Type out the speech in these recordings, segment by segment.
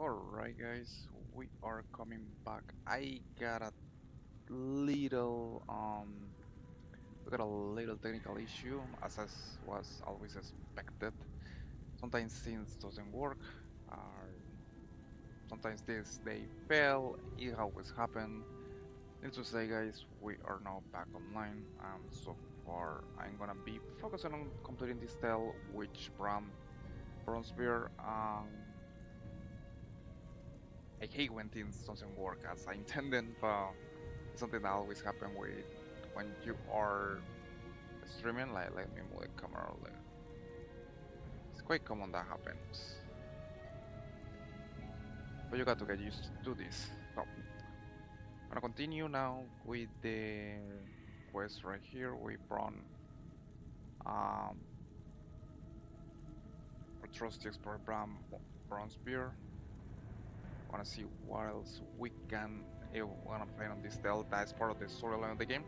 Alright guys, we are coming back. I got a little we got a little technical issue as was always expected. Sometimes things doesn't work, or sometimes they fail, it always happen. Needless to say guys, we are now back online and so far I'm gonna be focusing on completing this tale which bronze beer. I hate when things doesn't work as I intended, but it's something that always happen with when you are streaming. Like, let me move the camera. It's quite common that happens, but you got to get used to this. So, I'm gonna continue now with the quest right here. We um our trusty explorer bronze beer. Wanna see what else we can wanna find on this tale that is part of the storyline of the game.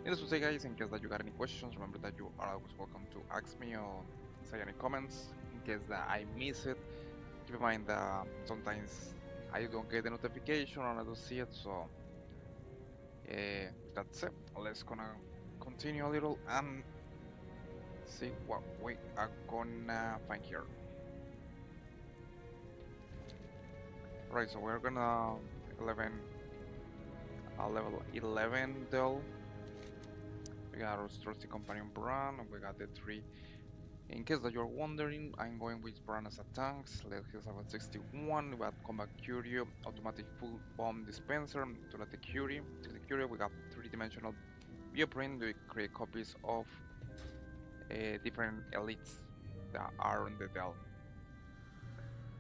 Needless to say, guys, in case that you got any questions, remember that you are always welcome to ask me or say any comments. In case that I miss it, keep in mind that sometimes I don't get the notification or I don't see it, so that's it. Let's gonna continue a little and see what we are gonna find here. Right, so we're gonna 11, level 11 though. We got our trusty companion Bran, and we got the three. In case that you're wondering, I'm going with Bran as a tanks, let his level 61, we got combat curio, automatic full bomb dispenser, to let the curie. To the curio we got three-dimensional bioprint, we create copies of different elites that are on the Dell.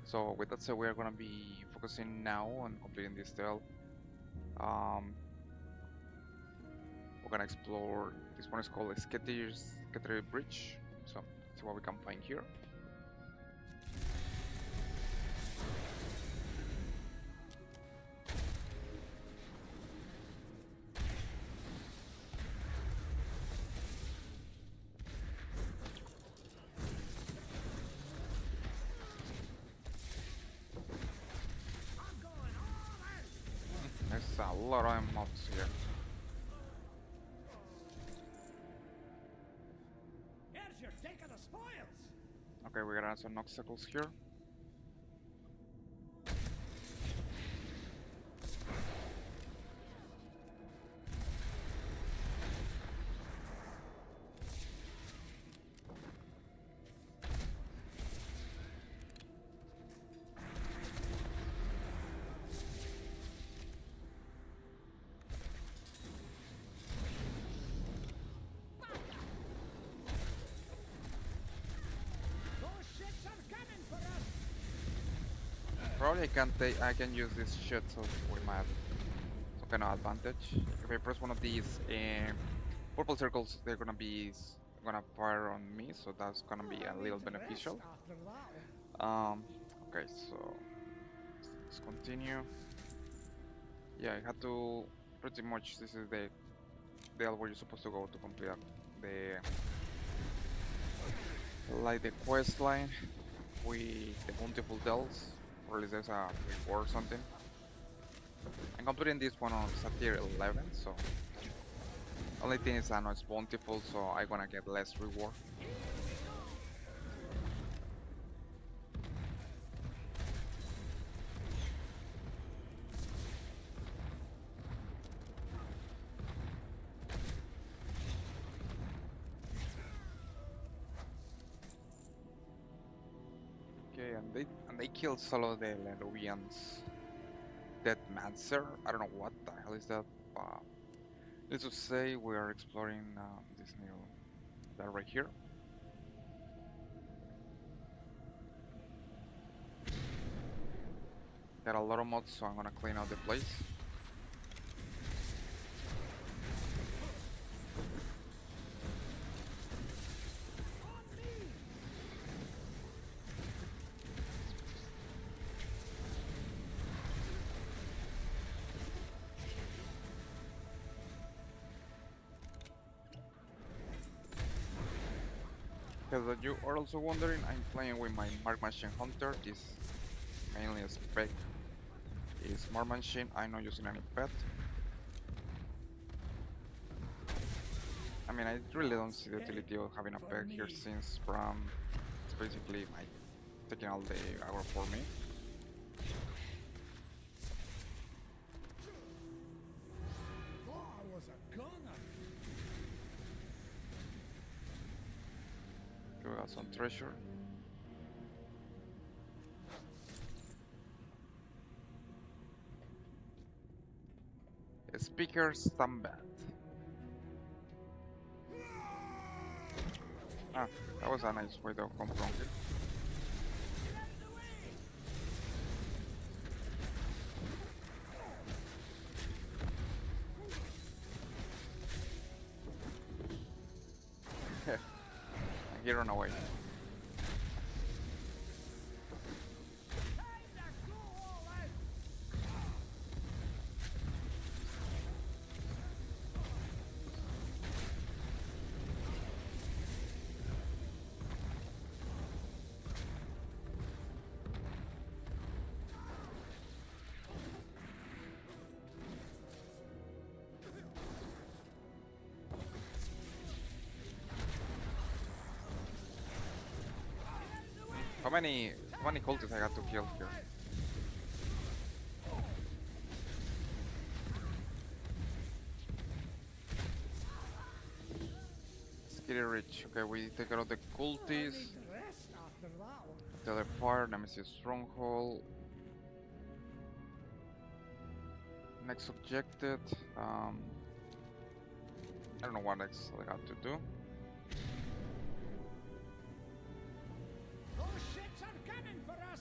So with that said, we are gonna be focusing now on completing this Dell. Um, we're gonna explore, this one is called Sketter's Bridge, so see what we can find here. There's a lot of mobs here. Here's your take of the spoils. Okay, we got some obstacles here. Those ships are coming for us. Probably I can use this shit so we might have some kind of advantage. If I press one of these purple circles, they're gonna fire on me, so that's gonna be a I little need to rest beneficial. after that. Um, okay, so let's continue. Yeah, I had to pretty much. This is the where you're supposed to go to complete the the quest line with the multiple dells, or at least there's a reward or something. I'm completing this one on tier 11, so only thing is I know it's bountiful, so I'm gonna get less reward. Okay, and they killed solo the Leluvians. Dead Mancer. I don't know what the hell is that. But let's just say we are exploring this new that right here. Got a lot of mods, so I'm gonna clean out the place. Because you are also wondering, I'm playing with my Mark Machine Hunter. This mainly spec is more machine. I'm not using any pet. I mean, I really don't see the utility of having a pet here since Bram is basically taking all the aggro for me. Thought I was a gunner. Okay, we got some treasure. Speaker's Stambat. Ah, that was a nice way to come from here. And he ran away. How many cultists I got to kill here? Skitty Rich. Okay, we take out the cultists. Rest after that one. Teleport, Nemesis Stronghold. Next objective. I don't know what next I got to do. Those shits are coming for us.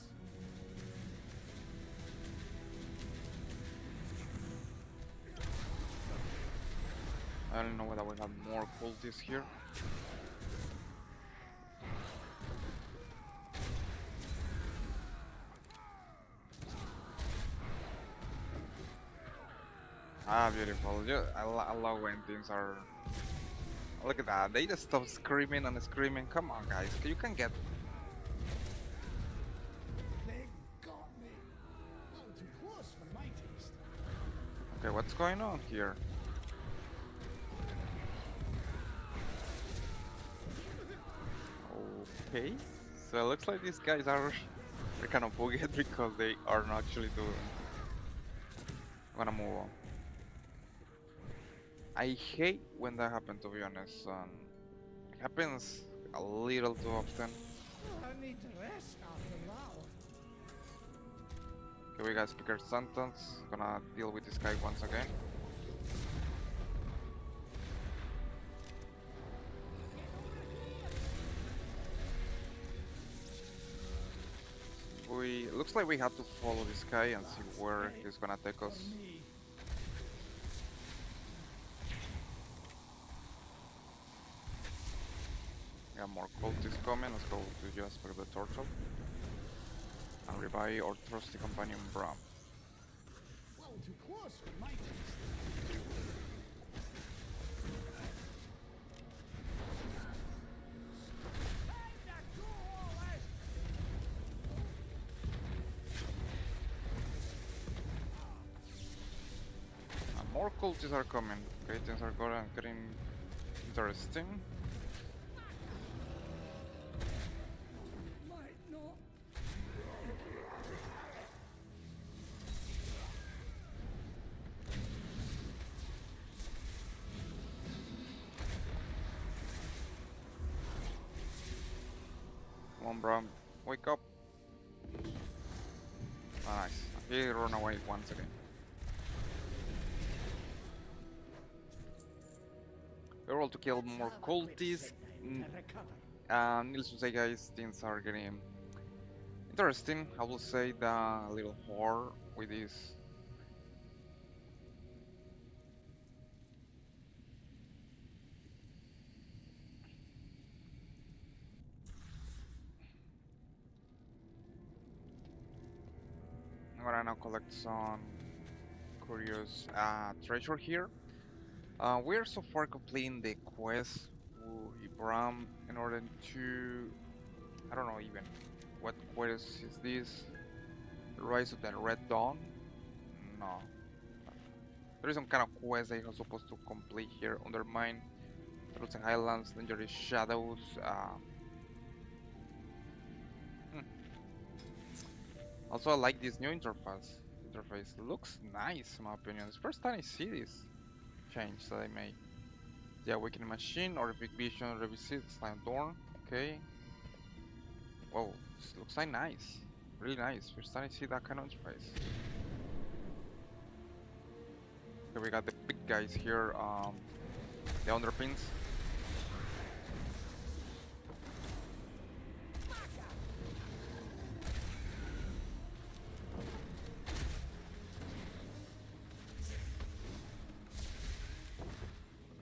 I don't know whether we have more cultists here. Ah, beautiful. I love when things are. Look at that. They just stop screaming and screaming. Come on, guys. You can get. They got me. A little too close for my taste. Okay, what's going on here? Okay. So it looks like these guys are kind of bugged because they are not actually doing. I'm gonna move on. I hate when that happens, to be honest. It happens a little too often. I need to rest after that one. Okay, we got Speaker Sentence. Gonna deal with this guy once again. Looks like we have to follow this guy and see where he's gonna take us. For me. We have more cultists coming. Let's go to Jasper the Turtle and revive our trusty companion Bram. A little too close for my taste. And more cultists are coming. Okay, things are getting interesting. Might not. Come on, Bram, wake up. Nice. He ran away once again. We're all to kill more cultists. Needless to say, guys, things are getting interesting. I will say that a little more with this. I'm gonna now collect some curious treasure here. We're so far completing the quest with Bram in order to. I don't know even what quest is this. Rise of the Red Dawn? No. There is some kind of quest that you're supposed to complete here. Undermine, Frozen Highlands, Dangerous Shadows. Hmm. Also, I like this new interface. Interface looks nice, in my opinion. It's first time I see this change that I made. The Awakening Machine, Horrific Vision, Revisit, Slime Dorn. Okay. Whoa, this looks like nice. Really nice. First time I see that kind of interface. Okay, we got the big guys here. The underpins.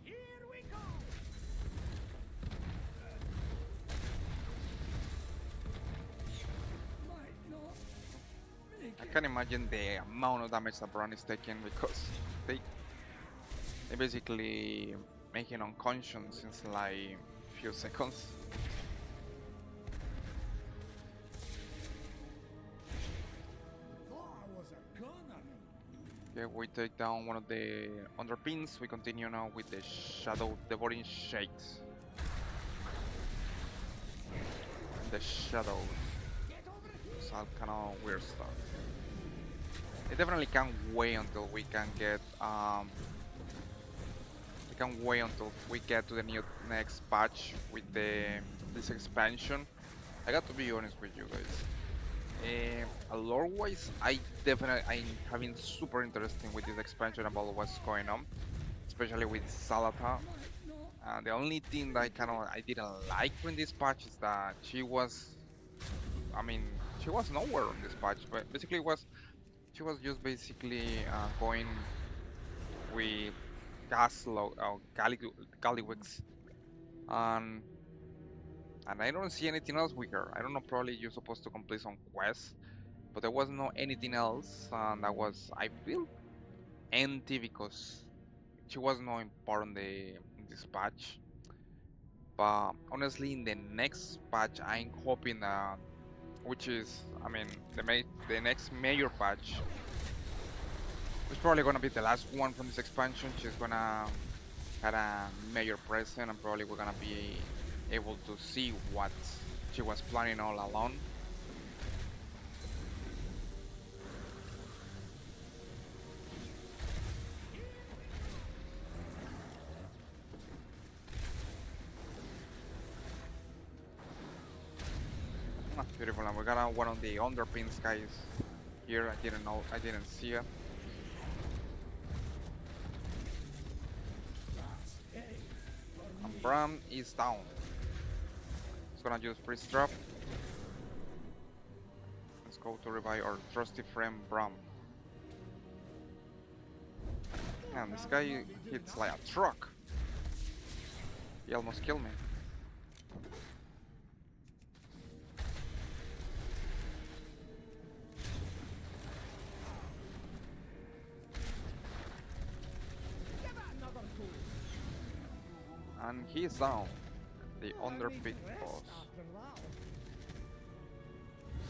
Here we go. Might not make I it. can imagine the amount of damage that Bran is taking because they basically make him unconscious since like few seconds. Thought I was a gunner. Okay, we take down one of the underpins. We continue now with the Shadow Devouring Shades. The shadows. Get over here. It's all kind of weird stuff. I definitely can't wait until we can get to the new next patch with this expansion. I got to be honest with you guys. Lore wise, I'm having super interesting with this expansion about what's going on, especially with Salata. The only thing that I didn't like in this patch is that I mean, she was nowhere on this patch, but basically she was just basically going with Gallywix, and I don't see anything else with her. I don't know, probably you're supposed to complete some quests, but there was no anything else, and that was, I feel, empty because she was not important in this patch. But honestly, in the next patch, I'm hoping that, which is, I mean, the next major patch, it's probably gonna be the last one from this expansion. She's gonna have a major presence, and probably we're gonna be able to see what she was planning all along. Beautiful, and we got one of the underpins guys here. I didn't see it. And Bram is down. He's gonna use freeze trap. Let's go to revive our trusty friend Bram. Man, this guy hits like a truck. He almost killed me. Give it another go. And he's down. The Well, I need underpin rest boss. after that.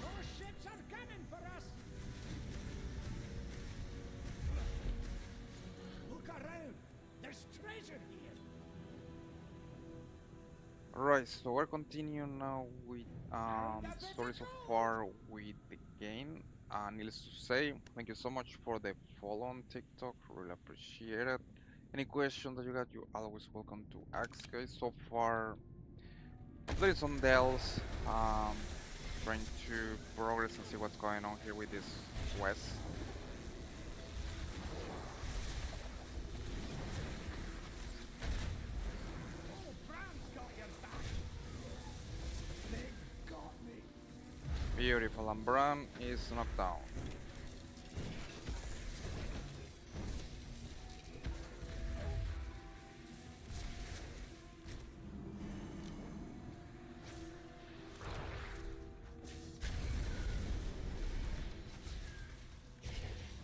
Those ships are coming for us. Look around. There's treasure here. Right, so we're continuing now with the story so far with the game. Needless to say, thank you so much for the follow on TikTok. Really appreciate it. Any questions that you got, you always welcome to ask, guys. So far, completed some dells, trying to progress and see what's going on here with this quest. Oh, Bram's got your back. They got me. Beautiful, and Bram is knocked down.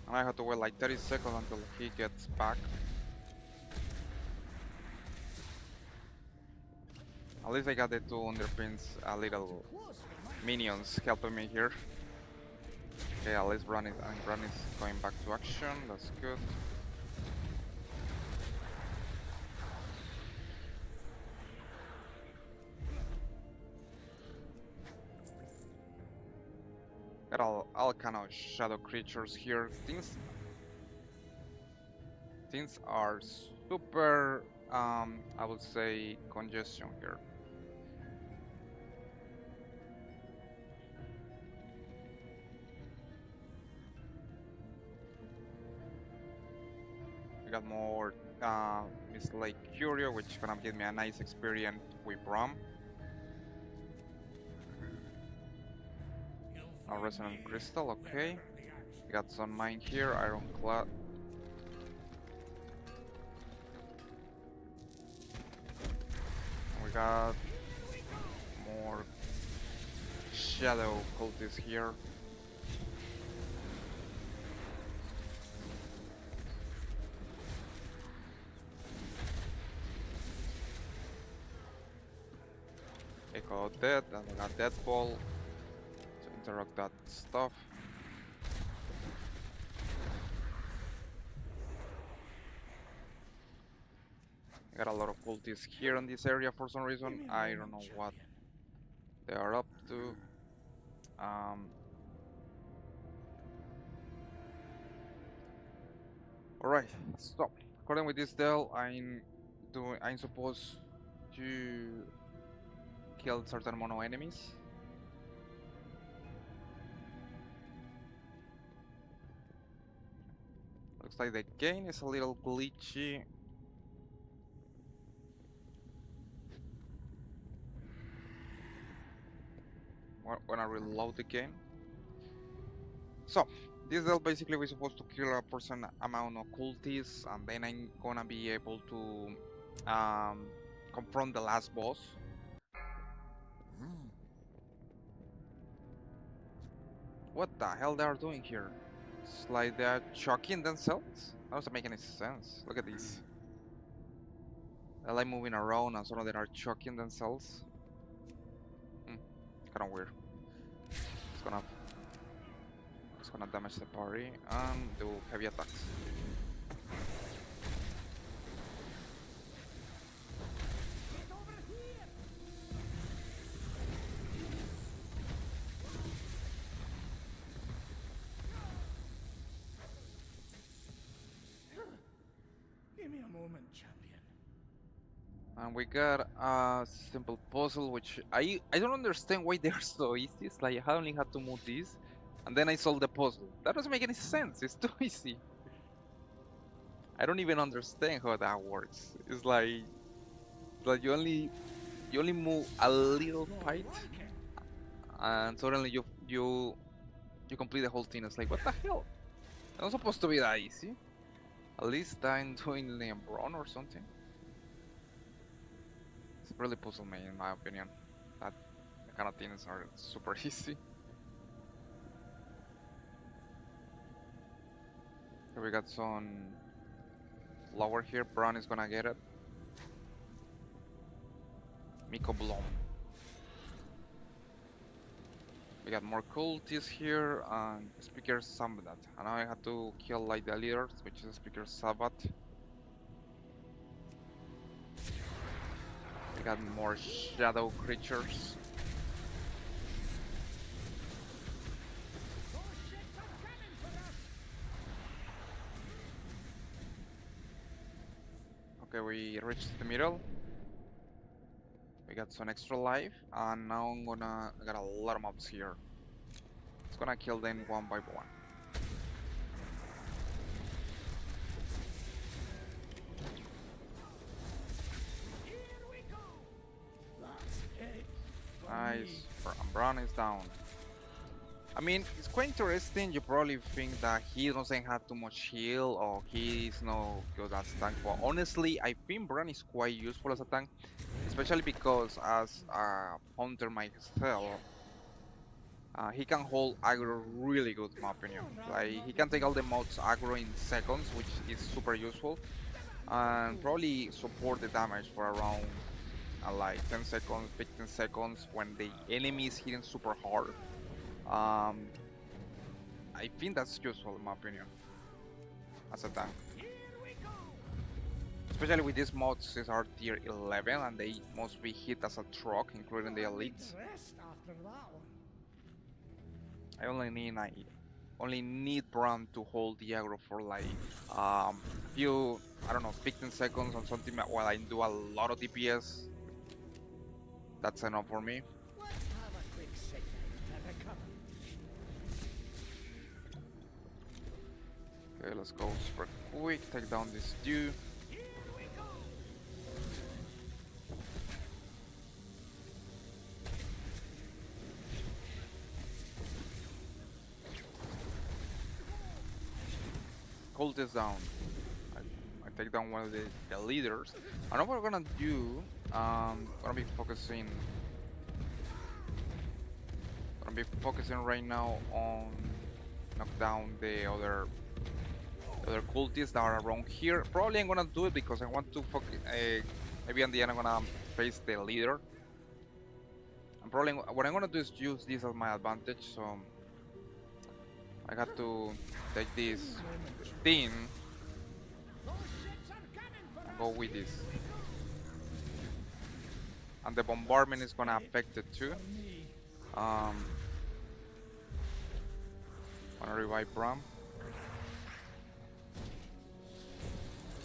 And I have to wait like 30 seconds until he gets back. At least I got the two underpins, a little Close for mine. minions helping me here. Okay, at least Bran is going back to action. That's good. Got all kind of shadow creatures here. Things are super, I would say, congestion here. We got more Miss Lake Curio, which gonna give me a nice experience with Brom. You'll A find Resonant me Crystal, okay. never the action. We got some mine here, Ironclad. We got more shadow cultists here. Echo dead, and we got Deadball to interrupt that stuff. We got a lot of cultists here in this area for some Give reason. me a I don't moment, know what champion. they are up to. Um, Alright, stop. According with this deal, I'm supposed to kill certain mono enemies. Looks like the game is a little glitchy. When I reload the game. So, this deal basically we're supposed to kill a certain amount of cultists, and then I'm gonna be able to confront the last boss. What the hell they are doing here? It's like they're choking themselves? That doesn't make any sense. Look at this. They're like moving around and some of them are choking themselves. Kind of weird. It's gonna it's gonna damage the party and do heavy attacks. Get over here! Give me a moment, champion. And we got a simple puzzle which I don't understand why they're so easy. It's like I only had to move this and then I solved the puzzle. That doesn't make any sense. It's too easy. I don't even understand how that works. It's like you only move a little More part like it. and suddenly you complete the whole thing. It's like what the hell? It's not supposed to be that easy. At least I'm doing Lembron or something. It's really puzzled me in my opinion. That kind of things are super easy. Here we got some flower here. Brown is gonna get it. Miko Blom. We got more cultists here and Speaker Sambat. And now I had to kill like the leaders, which is Speaker Sabat. We got more shadow creatures. Those ships are coming for us! Okay, we reached the middle. We got some extra life, and now I got a lot of mobs here. It's gonna kill them one by one. Here we go! That's it for me. Nice, Brown is down. I mean, it's quite interesting. You probably think that he doesn't have too much heal or he's no good as tank, but honestly, I think Brown is quite useful as a tank, especially because as a hunter myself, he can hold aggro really good, in my opinion. Like he can take all the mods aggro in seconds, which is super useful, and probably support the damage for around like 10 seconds, 15 seconds when the enemy is hitting super hard. Um, I think that's useful in my opinion as a tank. Here we go. Especially with these mods, these are tier 11 and they must be hit as a truck, including the I need elites. to rest after that one. I only need Bram to hold the aggro for like few, I don't know, 15 seconds or something while I do a lot of DPS. That's enough for me. Let's have a quick sit down to recover. Okay, let's go super quick, take down this dude. Here we go. Hold this down. I take down one of the leaders. I know what we're gonna do. Gonna be focusing. Gonna be focusing right now on knock down the other cultists that are around here. Probably I'm gonna do it because I want to focus. Maybe in the end I'm gonna face the leader. And probably what I'm gonna do is use this as my advantage. So I got to take this thing Those ships are coming for and us. go with this. And the bombardment is gonna affect it too. Me. Wanna revive Bram?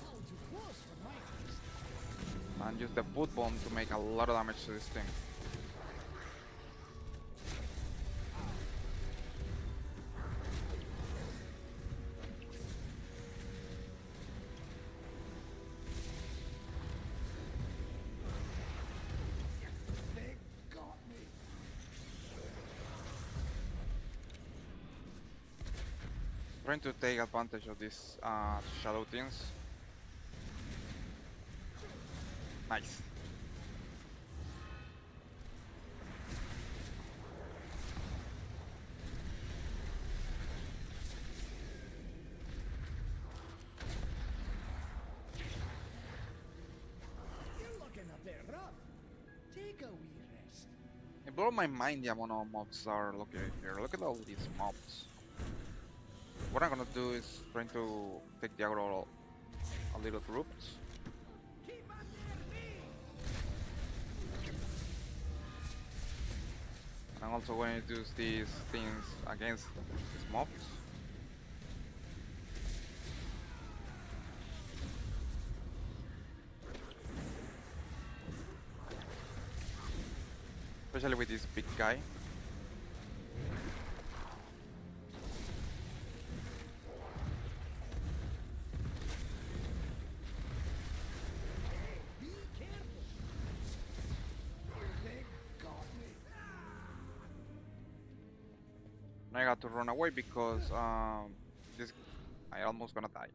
All too close for my taste. And use the boot bomb to make a lot of damage to this thing. They got me. Trying to take advantage of these shadow things. Nice. You're looking a bit rough. Take a wee rest. It blew my mind the amount of mobs are located here. Look at all these mobs. What I'm gonna do is trying to take the aggro a little grouped. Keep under me. I'm also going to use these things against these mobs. Especially with this big guy. Be careful. They got me. Now I got to run away because this I almost gonna die.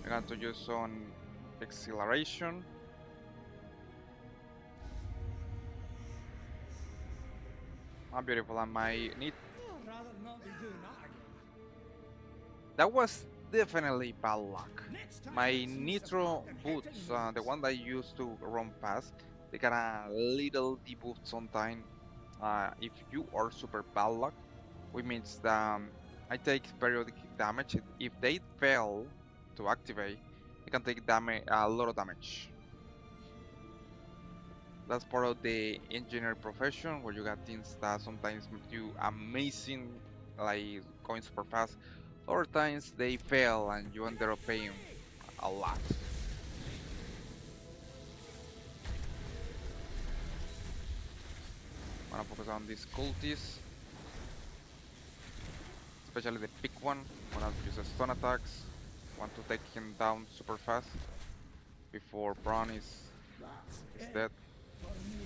I got to use some acceleration. Beautiful, and my need I'd rather not be doing that again. that was definitely bad luck. Next time, My let's use nitro support and hit boots, enemies. the one that I used to run past, they got a little debuff sometime. If you are super bad luck, which means that I take periodic damage. If they fail to activate, I can take damage, a lot of damage. That's part of the engineer profession, where you got things that sometimes make you amazing, like going super fast. Other times they fail and you end up paying a lot. I'm gonna focus on these cultists, especially the big one. I'm gonna use stun attacks. Want to take him down super fast before Braun is That's it dead. for me.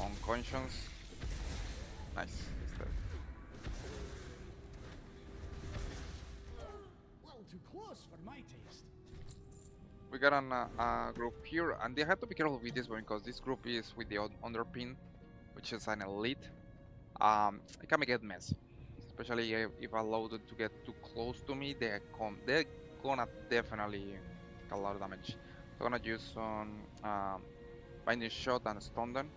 On conscience. Nice, he's dead. Well, too close for my taste. We got a group here, and they have to be careful with this one because this group is with the underpin, which is an elite. It can make it messy, especially if I allow them to get too close to me. They're gonna definitely take a lot of damage. So I'm gonna use some binding shot and stun them.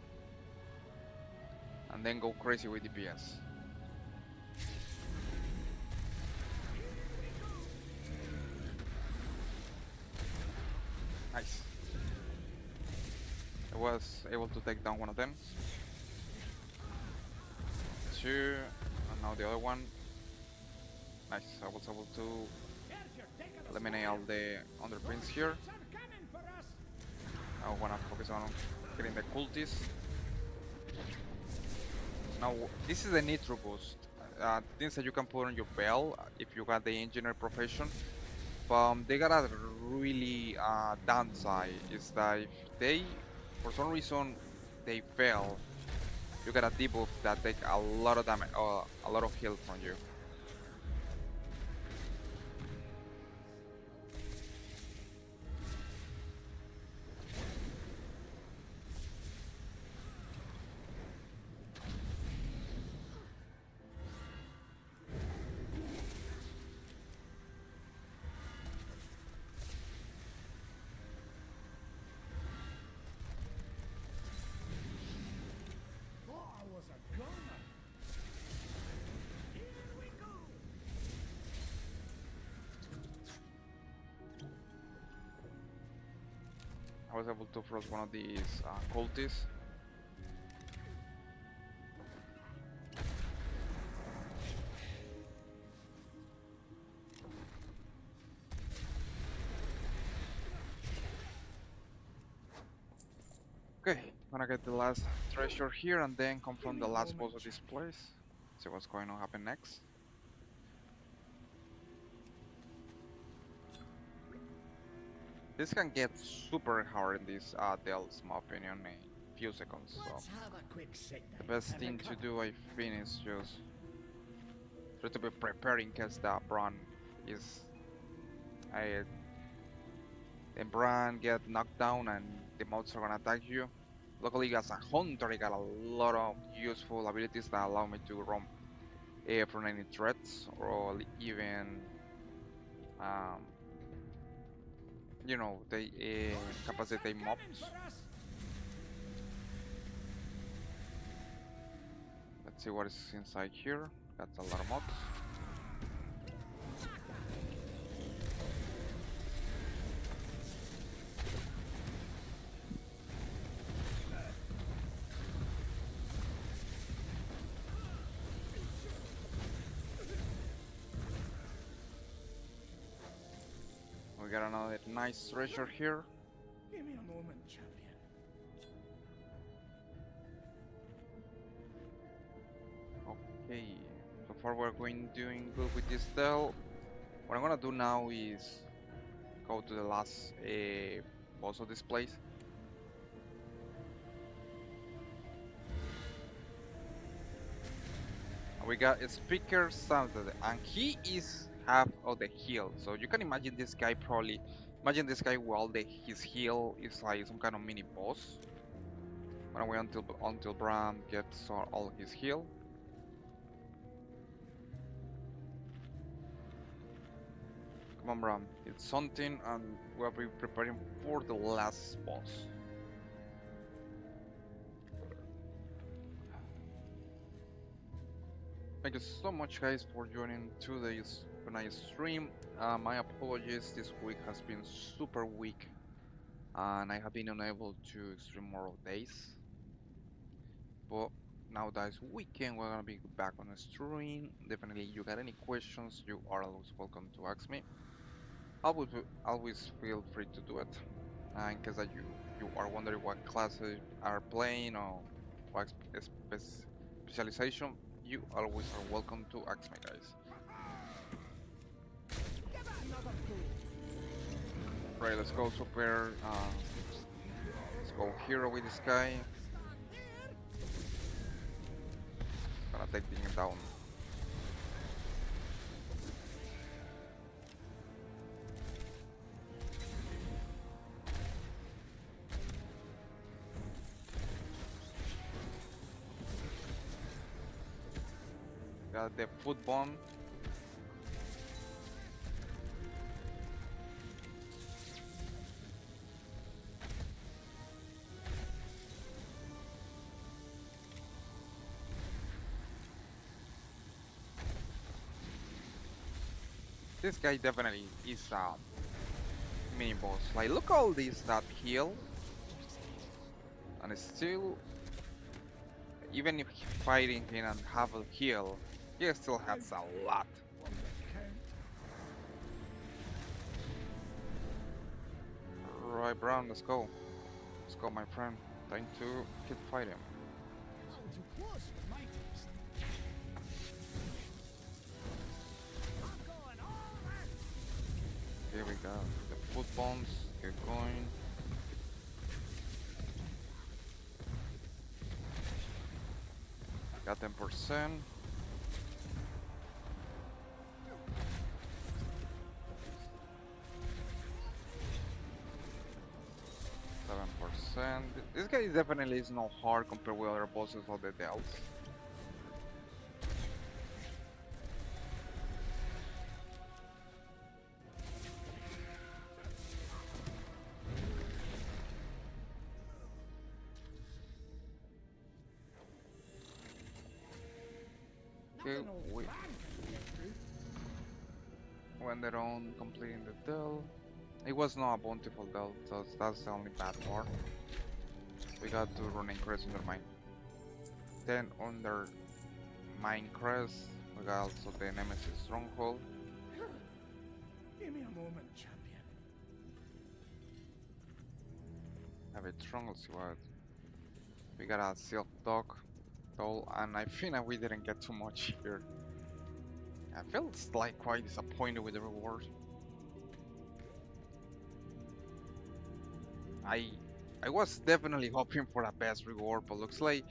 and then go crazy with DPS. Nice. I was able to take down one of them. Two, and now the other one. Nice. I was able to eliminate all the underprints here. I wanna focus on getting the cultists. Now, this is the nitro boost. Things that you can put on your belt if you got the engineer profession. But they got a really downside is that if they, for some reason, they fail, you get a debuff that take a lot of damage, a lot of health from you. I was able to frost one of these cultists. Okay, I'm gonna get the last treasure here and then confront the last boss of this place. See what's going to happen next. This can get super hard in this dells, in my opinion, in a few seconds. So the best thing to do, I think, is just try to be prepared in case the Bran is the Bran get knocked down and the mods are gonna attack you. Luckily, as a hunter, I got a lot of useful abilities that allow me to roam from any threats or even you know, they incapacitate mobs. Let's see what is inside here. That's a lot of mobs. We got another nice treasure here. Give me a moment, champion. Okay, so far we're doing good with this spell. What I'm gonna do now is go to the last boss of this place. We got a speaker sounded, and he is half of the heal. So you can imagine this guy probably. Imagine this guy while his heal is like some kind of mini boss. Gonna wait until Bram gets all his heal. Come on, Bram, it's something, and we'll be preparing for the last boss. Thank you so much, guys, for joining today's stream. My apologies, this week has been super weak, and I have been unable to stream more days. But now that it's weekend, we're gonna be back on the stream. Definitely, you got any questions, you are always welcome to ask me. Always feel free to do it. In case that you are wondering what classes are playing or what specialization, you always are welcome to ask me, guys. Right, let's go super. Let's go hero with this guy. Gonna take him down. Got the foot bomb. This guy definitely is a mini boss. Like, look all this that heal, and still, even if fighting him and have a heal, he still has a lot. On the count. Right, Brown, let's go. Let's go, my friend. Time to keep fighting. A little too close for my taste. I'm going all out. Here we go. The foot bombs, get going. Got 10%. This guy definitely is not hard compared with other bosses of the Dells. Okay, Nothing old we Fran can get through. went on completing the Dell. It was not a bountiful Dell, so that's the only bad part. We got to run crest under mine. Then under mine crest, we got also the Nemesis Stronghold. Give me a moment, champion. Have it strong, let's see what. We got a Silk Dog doll, and I think that we didn't get too much here. I feel like quite disappointed with the reward. I was definitely hoping for a best reward, but looks like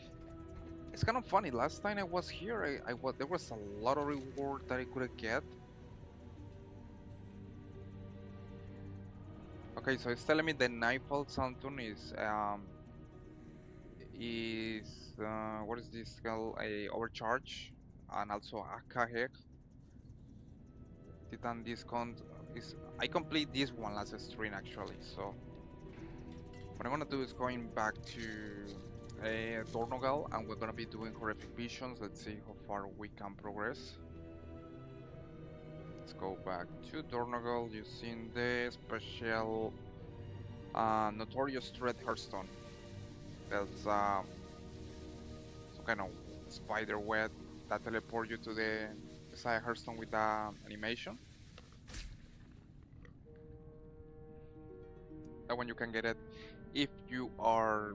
it's kind of funny. Last time I was here, there was a lot of reward that I couldn't get. Okay, so it's telling me the Nightfall Soundtune is what is this called? A overcharge, and also Akahek. Titan discount is I complete this one last stream actually, so what I'm gonna do is going back to Dornogal, and we're gonna be doing horrific visions. Let's see how far we can progress. Let's go back to Dornogal using the special Notorious Threat Hearthstone. That's some kind of spider web that teleport you to the side Hearthstone with the animation. That one you can get it if you are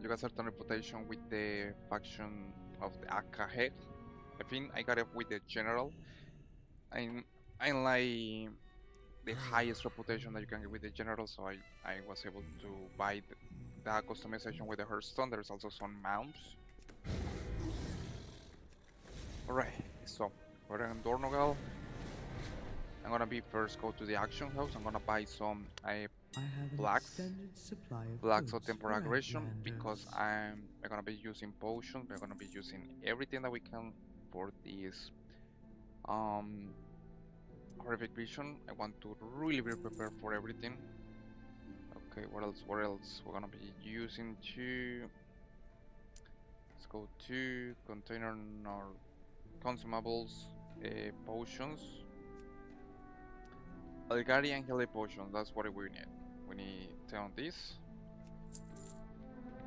you got certain reputation with the faction of the Akahek. I think I got it with the general. I'm like the highest reputation that you can get with the general, so I was able to buy the customization with the Hearthstone. There's also some mounts. Alright, so we're in Dornogal. I'm gonna be first go to the action house. I'm gonna buy some blacks or temporary aggression because I'm gonna be using potions. We're gonna be using everything that we can for this horrific vision. I want to really be prepared for everything. Okay, what else? What else? We're gonna be using to. Let's go to container or consumables, potions. Algarian Healing Potion, that's what we need. We need 10 of this.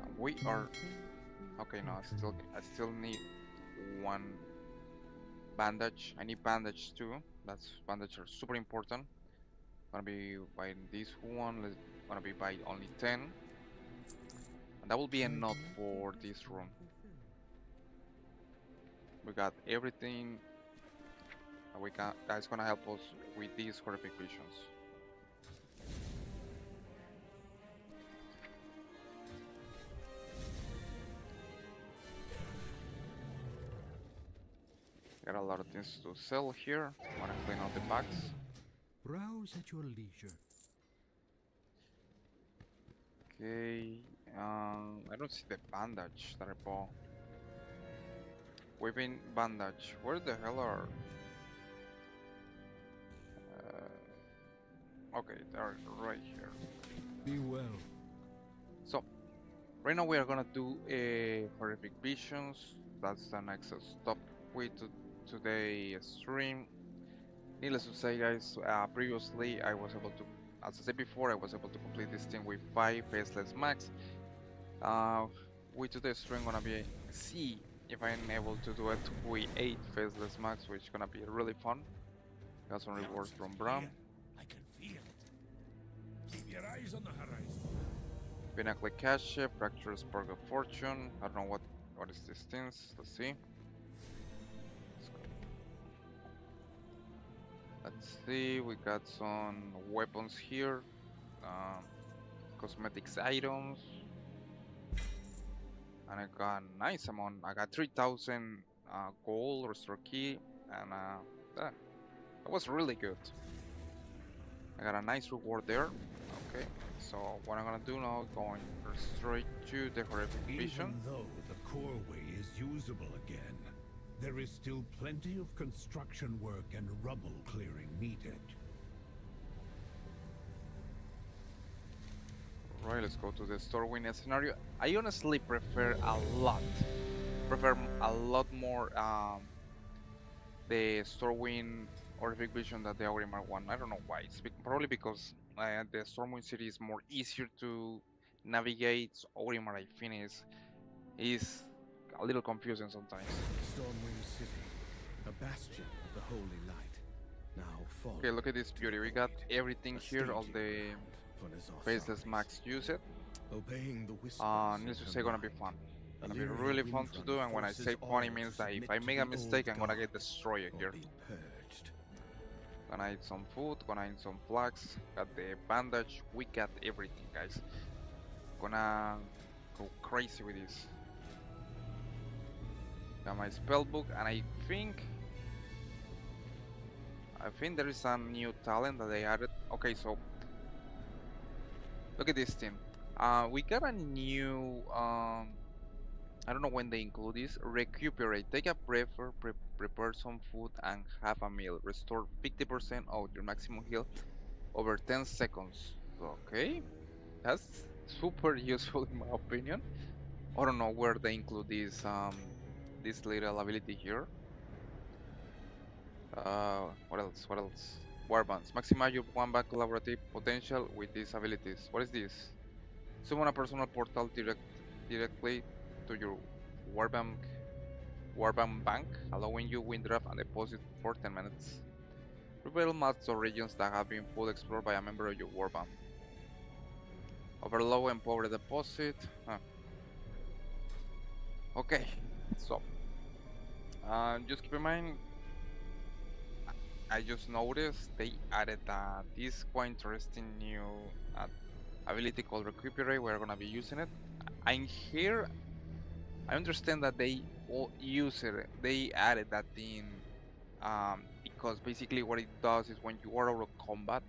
And we are okay. No, I still need one bandage. I need bandage too. That's bandage are super important. Gonna be buying this one. Gonna be buying only 10, and that will be enough for this room. We got everything. We can. That's gonna help us with these horrific visions. Got a lot of things to sell here. Wanna clean out the bags. Browse at your leisure. Okay. I don't see the bandage that I bought. Weaving bandage. Where the hell are? Okay, they're right here. Be well. So, right now we are gonna do a horrific visions. That's the next stop with today's stream. Needless to say, guys, previously I was able to, as I said before, I was able to complete this thing with 5 faceless max. Uh, with today's stream gonna be see if I'm able to do it with 8 faceless max, which is gonna be really fun. Got some The rewards answer's from here. Bram. I can feel it. Keep your eyes on the horizon. Pinnacle Cache, Fracture Spark of Fortune. I don't know what is this things. Let's see. Let's go. Let's see. We got some weapons here. Um, Cosmetics items. And I got a nice amount. I got 3,000 gold restore key, and that was really good. I got a nice reward there. Okay, so what I'm gonna do now, going straight to the horrific vision. Even though the core way is usable again, there is still plenty of construction work and rubble clearing needed. Right, let's go to the store winning scenario. I honestly prefer a lot more the Stormwind horrific vision than the Aurimar one. I don't know why. It's probably because the Stormwind city is more easier to navigate. So Aurimar, I think, is a little confusing sometimes. Stormwind City, a bastion of the holy light. Now fallen. Okay, look at this beauty. We got everything A here. All staging the ground for Nazar's faceless armies. max use it. Obeying the whispers Needless of to the say, gonna be mind. fun. Gonna be Illyrian really fun to Windrunner do. And when I forces say all funny, to means that if submit I to make the a mistake, old I'm gonna god get destroyed or here. be purged. Gonna eat some food, gonna eat some flags, got the bandage, we got everything, guys. Gonna go crazy with this. Got my spell book, and I think there is a new talent that they added. Okay, so look at this thing. We got a new I don't know when they include this. Recuperate. Take a breath, prepare some food, and have a meal. Restore 50% of your maximum health over 10 seconds. Okay, that's super useful in my opinion. I don't know where they include this little ability here. What else? What else? Warbands. Maximize your one-back collaborative potential with these abilities. What is this? Summon a personal portal directly to your Warband Warband bank, allowing you wind draft and deposit for 10 minutes. Reveal maps or regions that have been fully explored by a member of your warband. Overload and power deposit. Huh. Okay, so just keep in mind, I just noticed they added this quite interesting new uh, ability called Recuperate. We're gonna be using it. I'm here. I understand that they all use it. They added that in because basically what it does is when you are out of combat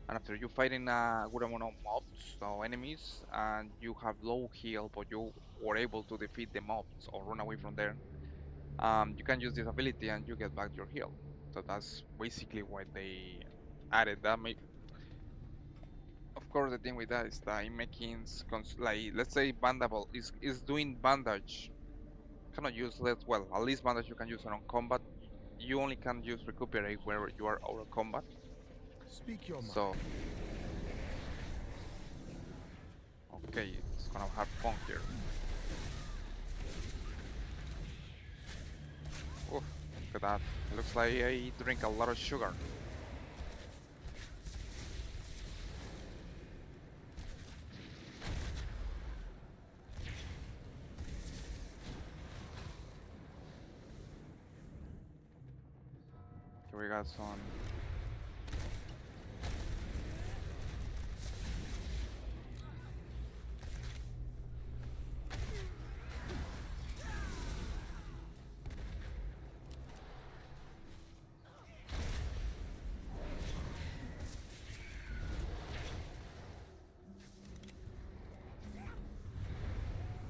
and after you fighting a good amount of mobs or enemies and you have low heal but you were able to defeat the mobs or run away from there, you can use this ability and you get back your heal. So that's basically why they added that. Of course, the thing with that is that it making like let's say bandable is doing bandage cannot use less well. At least bandage you can use it on combat. You only can use recuperate where you are out of combat. Speak your mind. So okay, it's gonna have fun here. Oof, look at that. It looks like I drink a lot of sugar. Here we got some.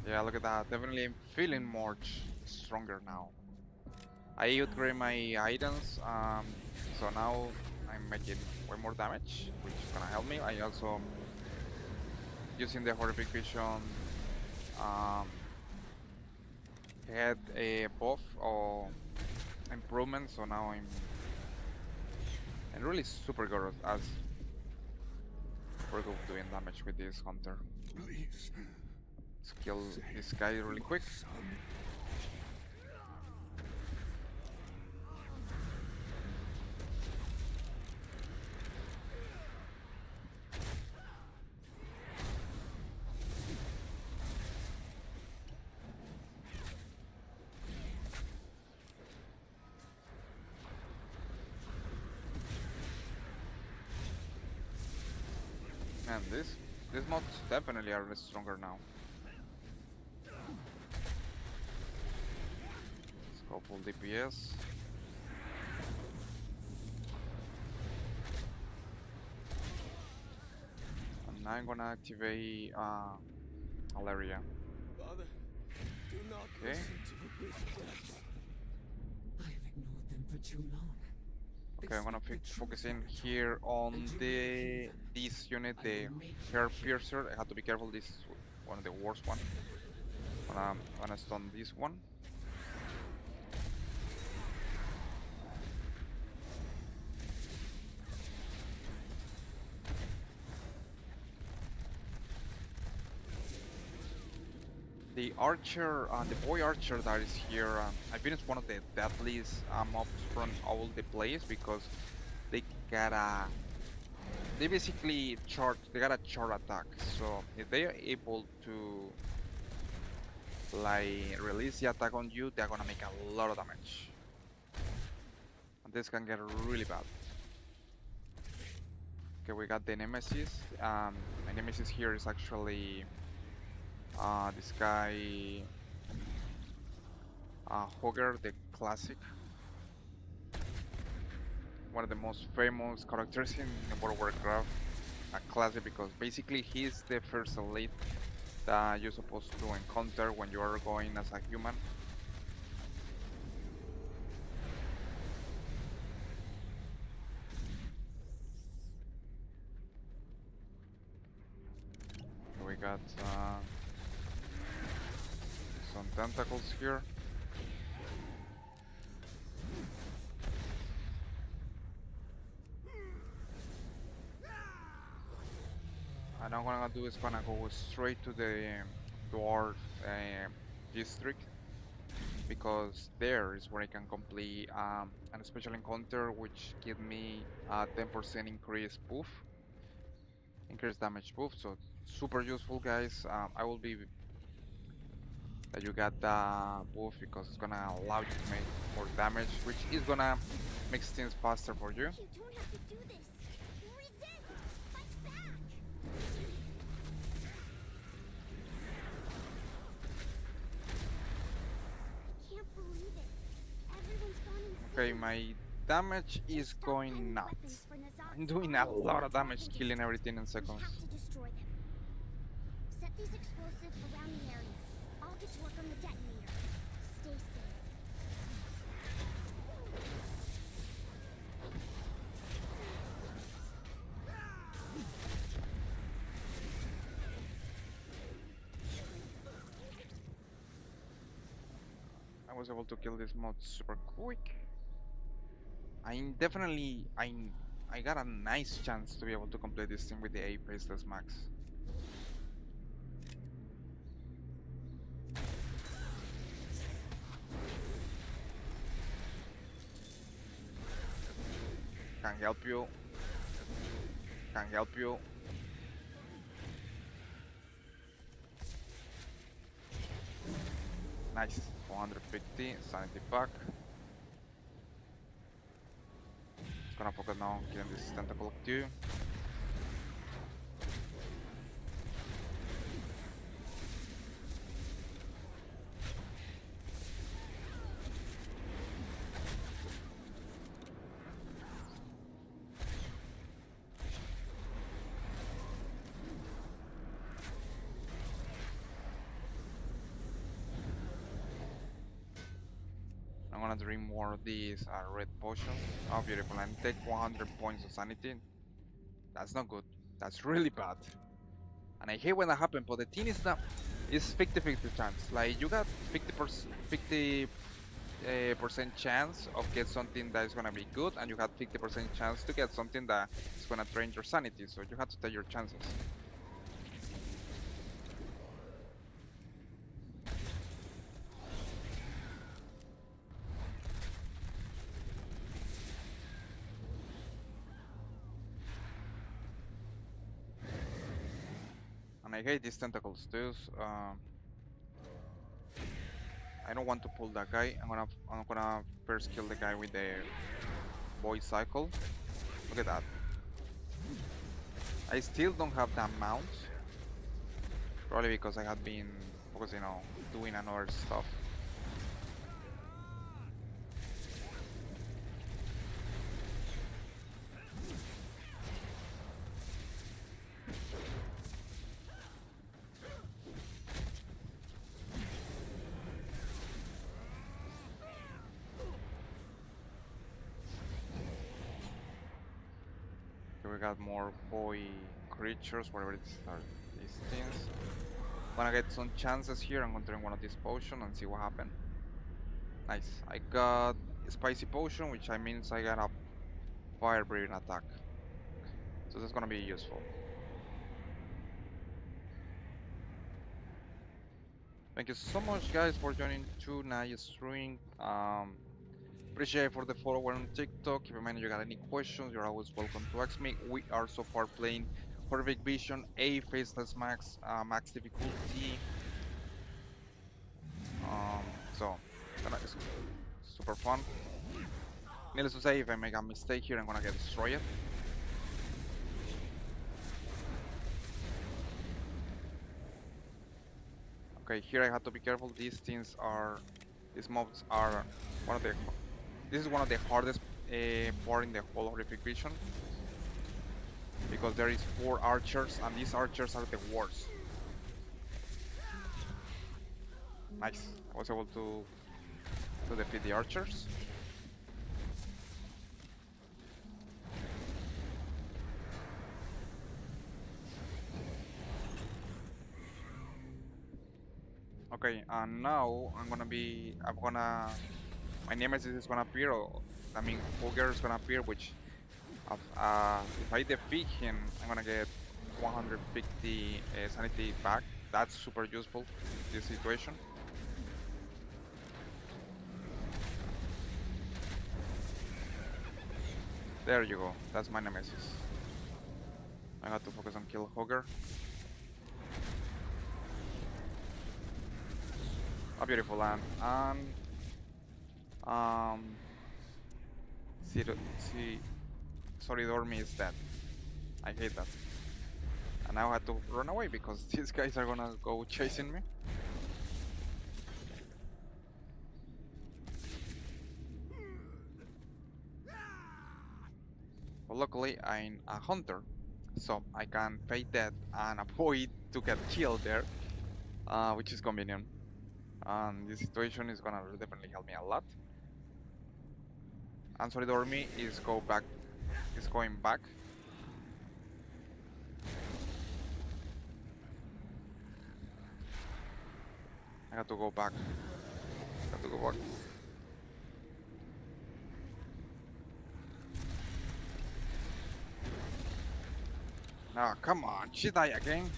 Yeah, look at that. Definitely I'm feeling more stronger now. I upgrade my items, so now I'm making way more damage, which is gonna help me. I also using the horrific vision um, had a buff or improvement, so now I'm And really super good as we're good doing damage with this hunter. Please, Let's kill this guy really quick. son. And these mods definitely are stronger now. Let's go full DPS. And now I'm gonna activate Alaria. Father, do not Okay. listen to the whispers. I have ignored them for too long. Okay, I'm gonna Accept the focus truth, in Warcraft. here on And you the will hear this unit, I the will make hair you hear. piercer. I have to be careful. This is one of the worst one. I'm gonna stun this one. The archer, the boy archer that is here, I think it's one of the deadliest mobs from all the plays because they got a, they basically charge, they got a charge attack. So if they are able to like release the attack on you, they're gonna make a lot of damage. And this can get really bad. Okay, we got the nemesis. My nemesis here is actually this guy, Hogger, the classic. One of the most famous characters in World of Warcraft. A classic because basically he's the first elite that you're supposed to encounter when you are going as a human. We got some tentacles here. And I'm gonna do is gonna go straight to the dwarf district because there is where I can complete an special encounter which give me a 10% increased damage buff. So super useful, guys. I will be that you got the buff because it's gonna allow you to make more damage, which is gonna make things faster for you. You don't have to do this. Resist. Fight back. I can't believe it. Everyone's gone insane. Okay, my damage is going nuts. I'm doing a lot of damage, killing everything in seconds. We have to destroy them. Set these explosives around the area. I'll get to work on the detonator. Stay safe. I was able to kill this mod super quick. I got a nice chance to be able to complete this thing with the A Faceless Max. Can help you. Can help you. Nice. 450 sanity back. Gonna focus now on killing this tentacle too. I'm gonna drink more of these red potions. Oh, beautiful. And take 100 points of sanity. That's not good. That's really bad. And I hate when that happens, but the thing is that it's 50-50 chance. Like, you got 50%, 50 percent chance of get something that is gonna be good, and you have 50% chance to get something that is gonna drain your sanity. So you have to take your chances. And I hate these tentacles too. I don't want to pull that guy. I'm gonna first kill the guy with the void cycle. Look at that. I still don't have that mount. Probably because I had been focusing on doing another stuff. Okay, we got more boy creatures, whatever these things. Gonna get some chances here. I'm gonna drink one of these potions and see what happens. Nice. I got a spicy potion, which means I got a fire breathing attack. So that's gonna be useful. Thank you so much, guys, for joining tonight's stream. Appreciate for the follower on TikTok. If you mind, you got any questions, you're always welcome to ask me. We are so far playing Horrific Vision A Faceless Max, max difficulty. So it's super fun. Needless to say, if I make a mistake here, I'm gonna get destroyed. Okay, here I have to be careful. These mobs are one of the. This is one of the hardest part in the whole Horrific Vision, because there is 4 archers, and these archers are the worst. Nice. I was able to defeat the archers. Okay, and now my nemesis is gonna appear, or I mean, Ogre is gonna appear, which if I defeat him, I'm gonna get 150 sanity back. That's super useful in this situation. There you go. That's my nemesis. I got to focus on kill Hogger. A beautiful land. And sorry, Dormy is dead. I hate that. And now I have to run away because these guys are gonna go chasing me. But luckily I'm a hunter, so I can fade death and avoid to get killed there, which is convenient. And this situation is gonna definitely help me a lot. And sorry, Dormy is going back. I have to go back. Ah, come on, she died again.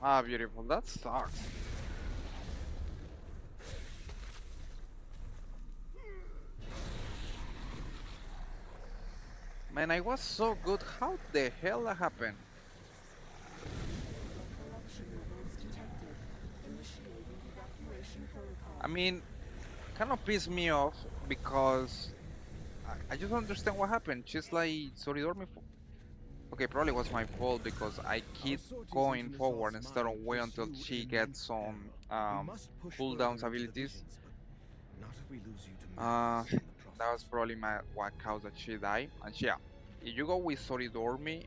Ah, beautiful. That sucks. Man, I was so good. How the hell that happened? I mean, kind of pissed me off because I just don't understand what happened. She's like, sorry, dormi. Okay, probably was my fault because I keep going forward instead of wait until she gets some cooldowns abilities. That was probably what caused that she died. And yeah, if you go with Soridormi,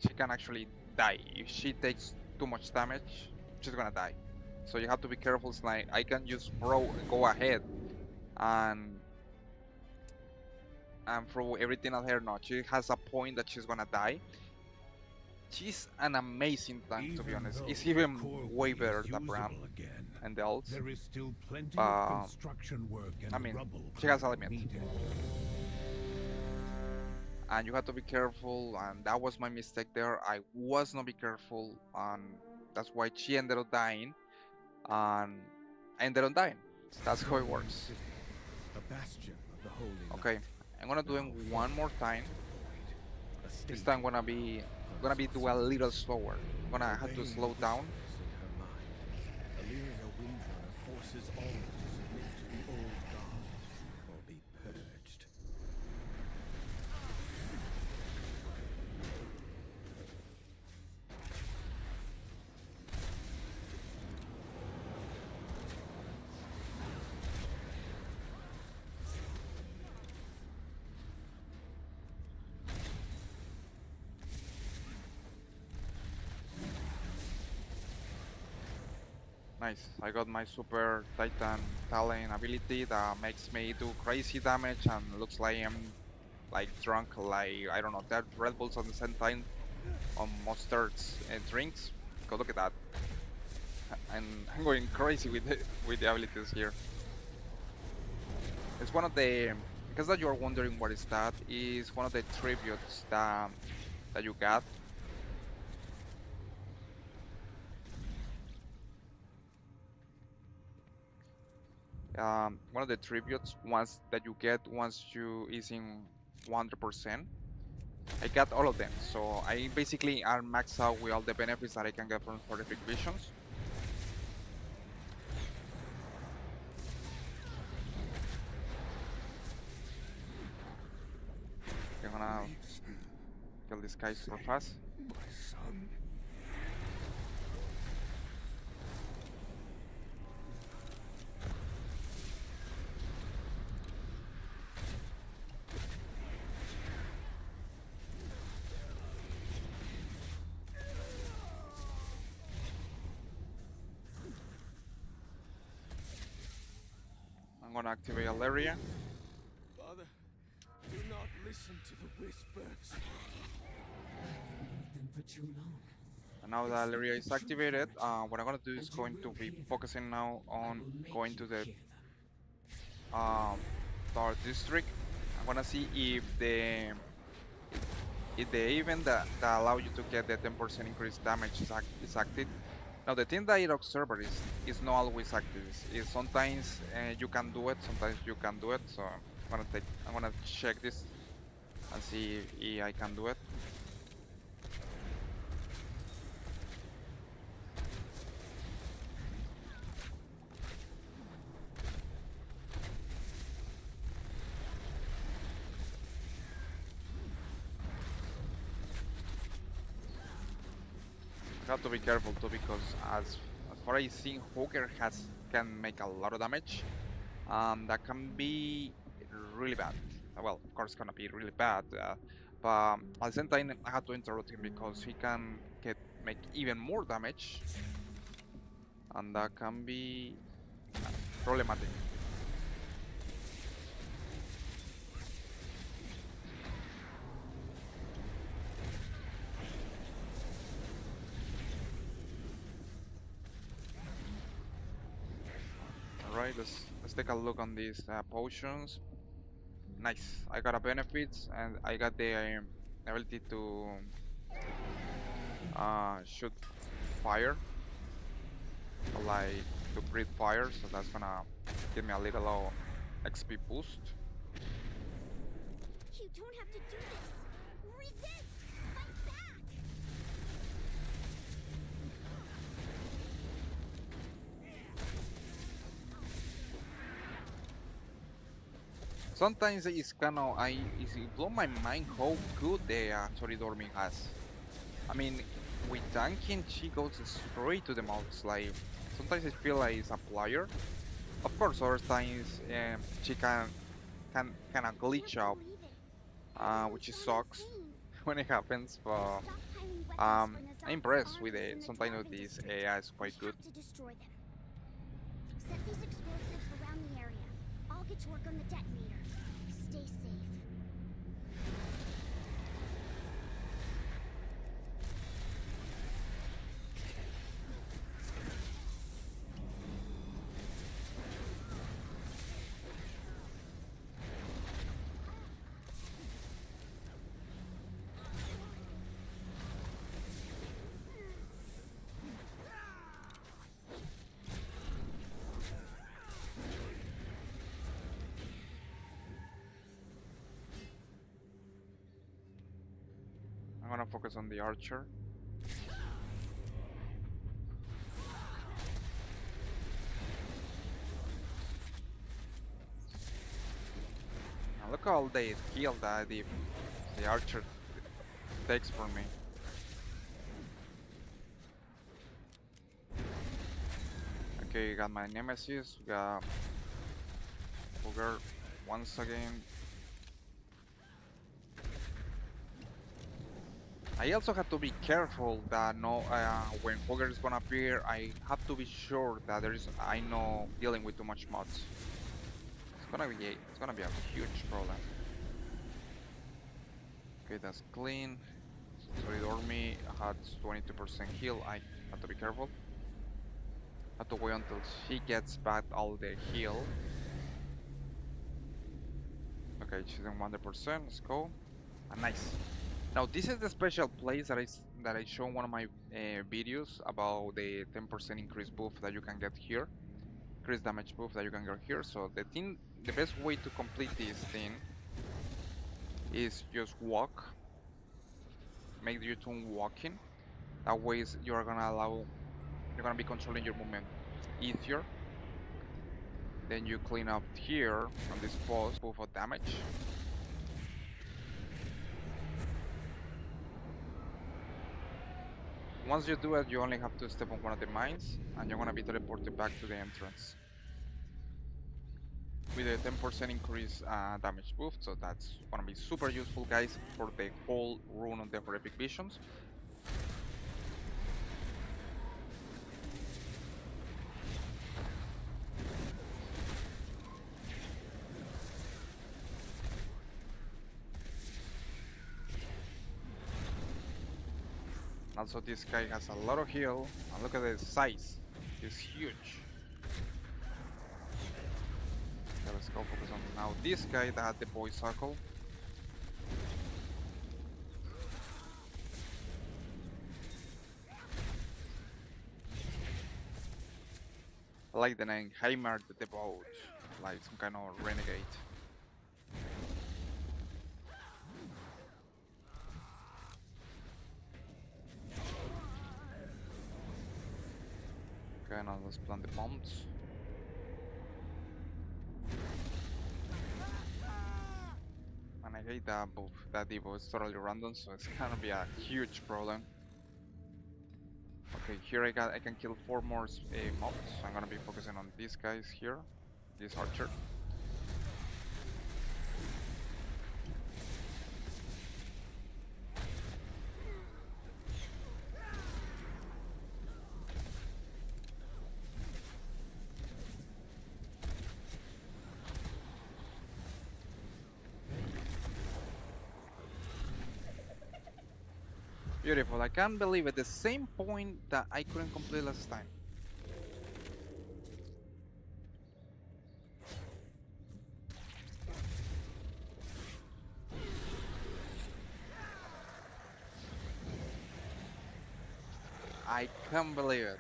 she can actually die. If she takes too much damage, she's gonna die. So you have to be careful. It's like I can just go ahead and throw everything at her. No, she has a point that she's gonna die. She's an amazing tank, to be Even honest. though It's the even core way way better is than Bran usable again, and the alts. there is still plenty But of construction work and I mean, rubble she has a clearing limit, needed. and you have to be careful. And that was my mistake there. I was not be careful, and that's why she ended up dying, and I ended up dying. That's how it Warring works. city, a bastion of the holy Okay, light. I'm gonna do it Now one more time. void, a This state time gonna be do a little slower. I'm gonna have to obeying slow down. whispers in her mind. Illyria Windrunner forces all to submit to the old god or be purged. Nice. I got my super titan talent ability that makes me do crazy damage and looks like I'm like drunk, like I don't know, that Red Bulls at the same time on mustards and drinks. Go look at that. And I'm going crazy with the abilities here. It's one of the, because that you're wondering what is that, is one of the tributes that you got. One of the tributes once that you get once you is in 100%. I got all of them, so I basically are maxed out with all the benefits that I can get from horrific visions. I'm gonna kill this guy super fast. My son. I'm gonna activate Alleria. Father, do not listen to the whispers. Ignored them for too long. And now that Alleria is activated, what I'm gonna do is going to be focusing now on going to the Dark District. I'm gonna see if the event that allow you to get the 10% increased damage is active. Now the thing that it observer is not always active. Is sometimes you can do it, sometimes you can do it. So I'm gonna check this and see if I can do it. You have to be careful too because as far as I see, Hooker can make a lot of damage. That can be really bad. Well, of course, gonna be really bad. But at the same time, I had to interrupt him because he can make even more damage, and that can be problematic. Alright, let's take a look on these potions. Nice, I got a benefits and I got the ability to shoot fire, like to breathe fire, so that's gonna give me a little XP boost. You don't have to do this. Resist. Fight back. Sometimes it's kind of it blow my mind how good the Toridormi has. I mean, with tanking, she goes straight to the mouth. Like sometimes I feel like it's a player. Of course, other times she kind of glitch out, Believe it. which is Everyone's sucks insane. when it happens. But Stockpiling weapons for Nazar's I'm impressed with armies it. in the Sometimes Dragon this District. AI is quite We good. have to destroy them. Set these explosives around the area. I'll get to work on the detonator. Stay safe. I'm gonna focus on the archer. Now look all the heal that the archer takes for me. Okay, got my nemesis, got Booger once again. I also have to be careful that when Hogger is gonna appear, I have to be sure that I know dealing with too much mods. It's gonna be a huge problem. Okay, that's clean. Sorry, Dormy had 22% heal. I have to be careful. Have to wait until she gets back all the heal. Okay, she's in 100%. Let's go. Nice. Now this is the special place that I show in one of my videos about the 10% increase buff that you can get here, increase damage buff that you can get here. So the best way to complete this thing is just walk, make your turn walking. That way you're gonna be controlling your movement easier. Then you clean up here on this post buff of damage. Once you do it, you only have to step on one of the mines, and you're gonna be teleported back to the entrance with a 10% increase damage buff. So that's gonna be super useful, guys, for the whole run of the horrific visions. Also, this guy has a lot of heal, and look at the size, it's huge. Okay, let's go focus on now this guy that had the boy circle. I like the name Heimer the Devout, like some kind of renegade. Okay, now let's plant the bombs. And I hate that buff. That debuff is totally random, so it's gonna be a huge problem. Okay, here I can kill 4 more mobs. I'm gonna be focusing on these guys here, this archer. Beautiful, I can't believe it, the same point that I couldn't complete last time. I can't believe it.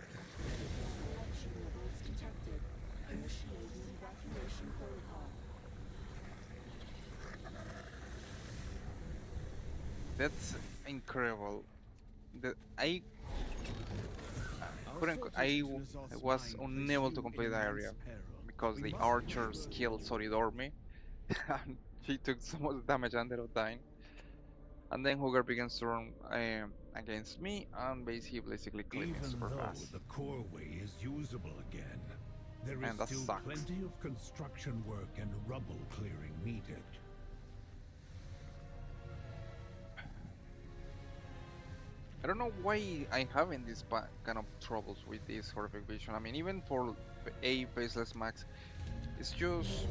Connection levels detected. Initiating evacuation protocol. That's incredible. I was unable to complete the area because the archers killed Soridormi and she took so much damage and ended up dying. And then Hooger begins to run against me and basically cleared me Even super though fast. the core way is usable again, there is Man, that still sucks. plenty of construction work and rubble clearing needed. I don't know why I'm having this kind of troubles with this horrific vision. I mean, even for A faceless max, it's just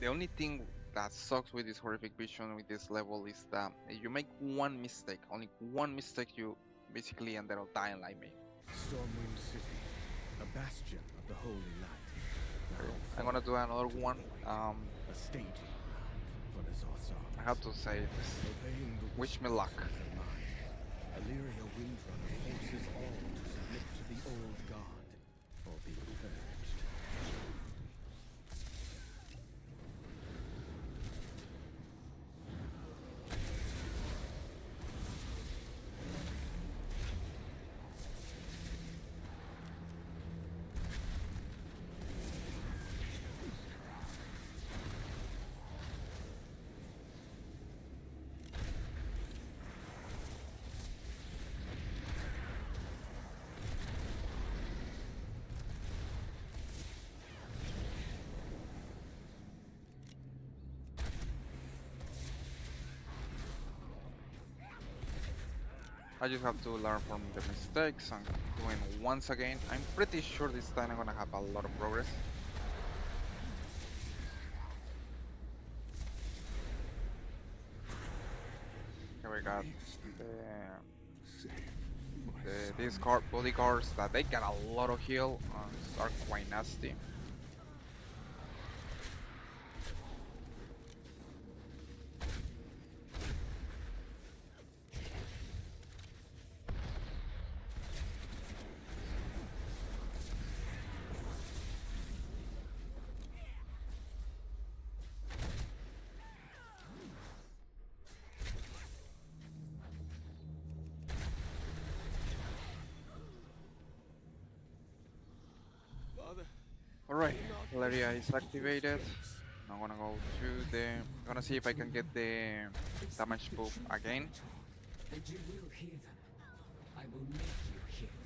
the only thing that sucks with this horrific vision with this level is that if you make one mistake, only one mistake, you basically end up dying like me. Stormwind City, a bastion of the Holy Light. The I'm gonna do another one. a staging ground for the Zothar. I have to say this. Obeying the Wish me whispers luck. of her mind, Illyria Windrunner forces all to submit to the old god, or be purged. I just have to learn from the mistakes and doing once again. I'm pretty sure this time I'm gonna have a lot of progress. Here we got these bodyguards that they got a lot of heal and are quite nasty. Father, Alright, Valeria is activated. I'm gonna go to the. I'm gonna see if I can get the damage buff again. And you will hear them. I will make you hear them.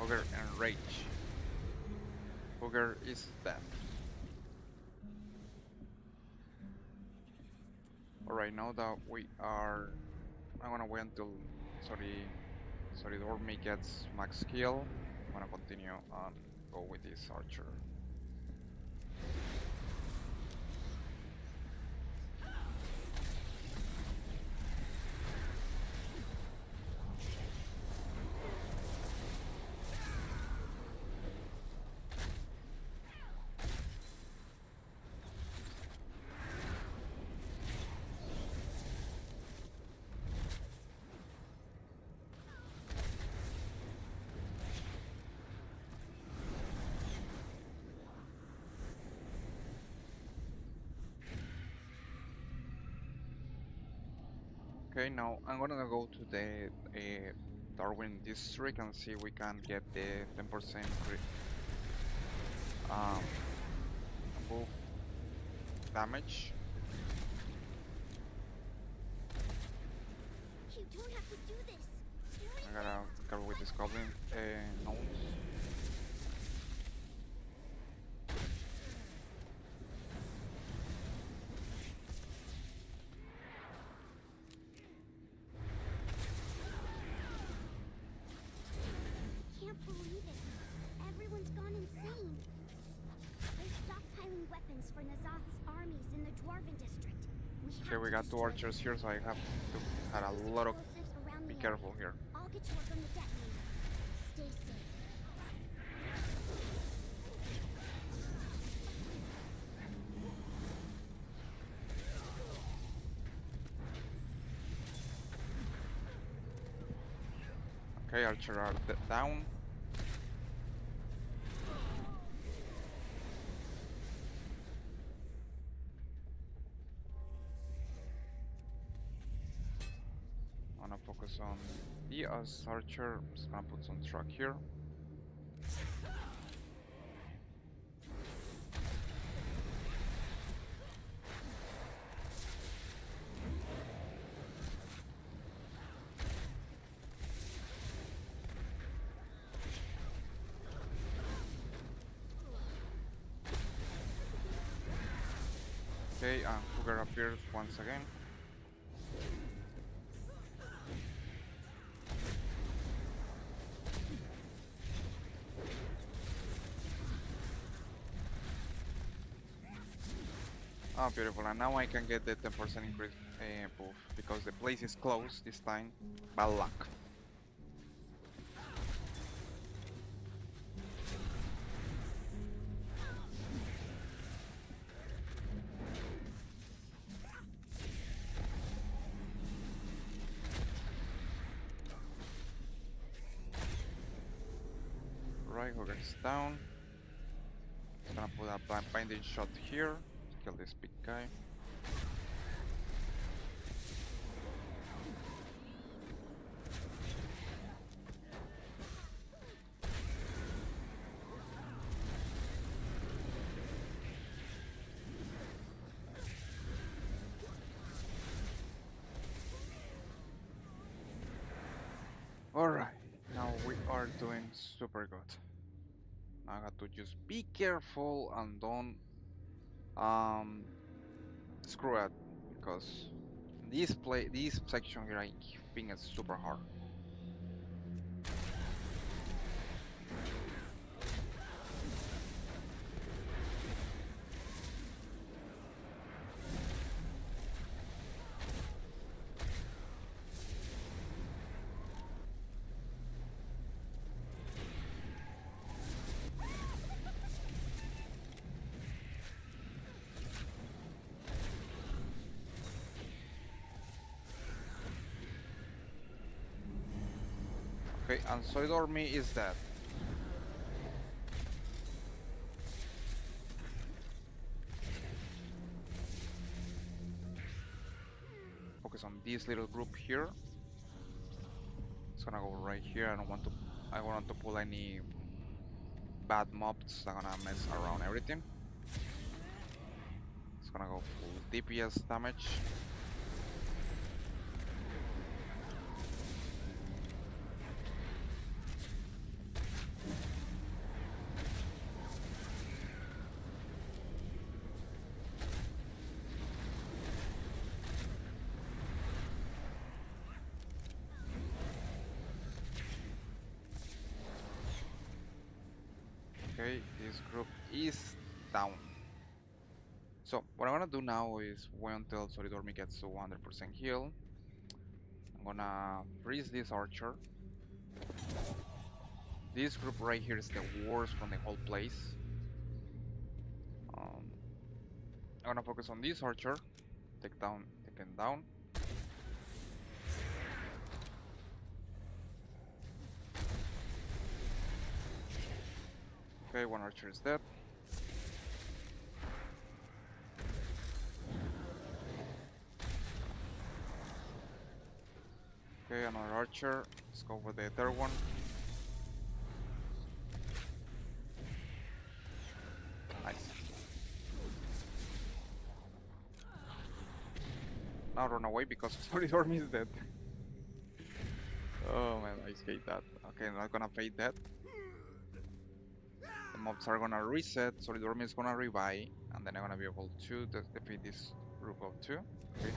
Ogre and Rage. Ogre is dead. Alright, now that we are. I'm gonna wait until. Sorry, Dormy gets max heal. I'm gonna continue and go with this archer. Okay, now I'm gonna go to the Darwin district and see if we can get the 10% um, buff damage. You don't have to do this. I gotta go with this goblin nodes. Can't believe it. Everyone's gone insane. They're stockpiling weapons for Nazath's armies in the Dwarven district. Okay, we got two archers here, so I have to had a lot of. Be careful here. I'll get to work on the detonator. Stay safe. Okay, archer are down. I'm gonna focus on the archer. I'm just gonna put some truck here. Okay, Cougar appears once again. Oh, beautiful, and now I can get the 10% increase buff, because the place is closed this time. Bad luck. Right, Hooker's down. Just gonna put a binding shot here to kill this big guy. Alright, now we are doing super good. I got to just be careful and don't um screw it because this section here I think is super hard. Okay, and Soidormi is dead. Focus on this little group here. It's gonna go right here. I don't want to pull any bad mobs that are gonna mess around everything. It's gonna go full DPS damage. Okay, this group is down. So what I'm gonna do now is wait until Solidormi gets to 100% heal. I'm gonna freeze this archer. This group right here is the worst from the whole place. Um, I'm gonna focus on this archer. Take him down. Okay, one archer is dead. Okay, another archer. Let's go with the third one. Nice. Now run away because Solidormi is dead. Oh man, I hate that. Okay, I'm not gonna fade that. The mobs are gonna reset, Solidormi is gonna revive, and then I'm gonna be able to defeat this group of two. Okay.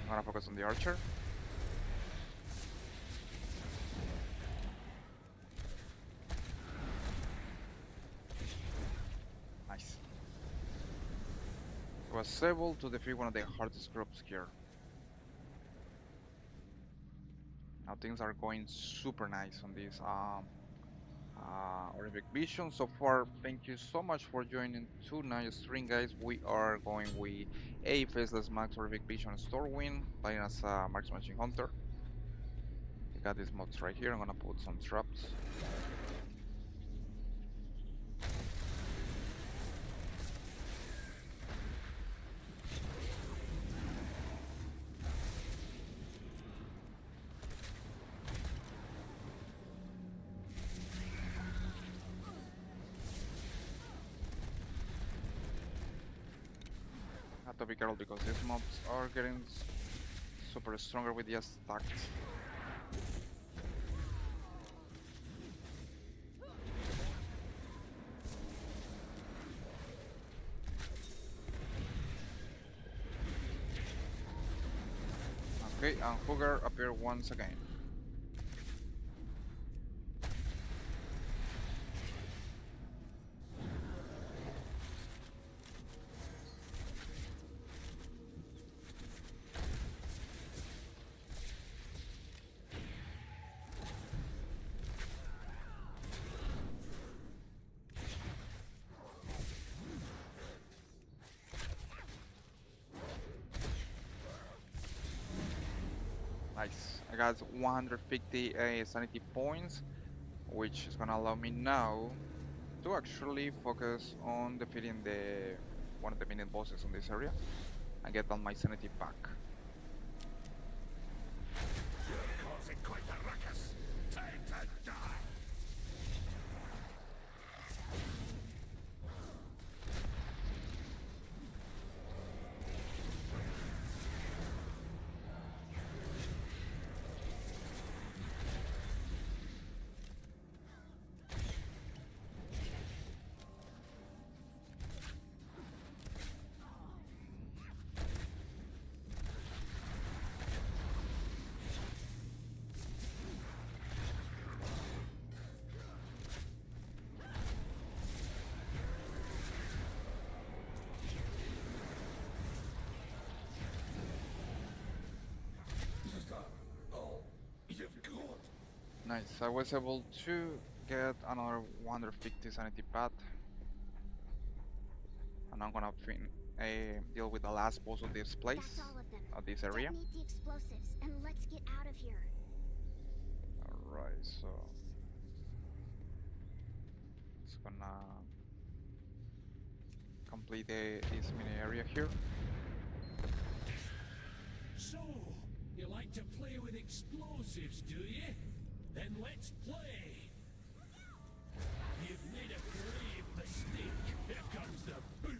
I'm gonna focus on the archer. Nice. I was able to defeat one of the hardest groups here. Now things are going super nice on this Horrific Vision. So far, thank you so much for joining tonight's stream, guys. We are going with a Faceless Max Horrific Vision Stormwind, playing as a Marks Machine Hunter. We got these mods right here. I'm gonna put some traps. Have to be careful because these mobs are getting super stronger with the attacks. Okay, and Hugger appear once again. Nice. I got 150 sanity points, which is gonna allow me now to actually focus on defeating the one of the minion bosses in this area and get all my sanity back. Causing quite a ruckus. Time to die. so I was able to get another 150 sanity pad, and I'm gonna deal with the last boss of this place, That's all of them. of this area. Detonate the explosives and let's get out of here. Alright, so it's gonna complete this mini area here. So, you like to play with explosives, do you? Then let's play! You've made a grave mistake. Here comes the boom!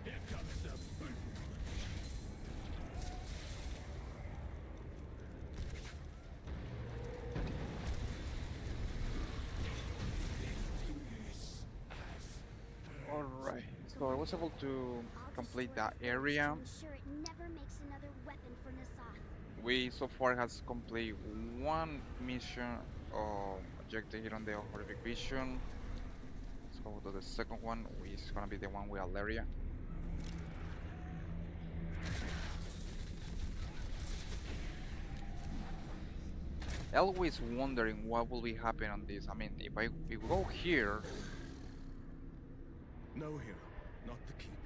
Here comes the boom! Alright, so I was able to I'll complete destroy that it first area. to ensure it never makes another weapon for Nazoth. We so far has complete one mission of objective here on the horrific vision. Let's go to the second one, which is gonna be the one with Alleria. Always wondering what will be happening on this. I mean, if we go here, No, hero, not the keep.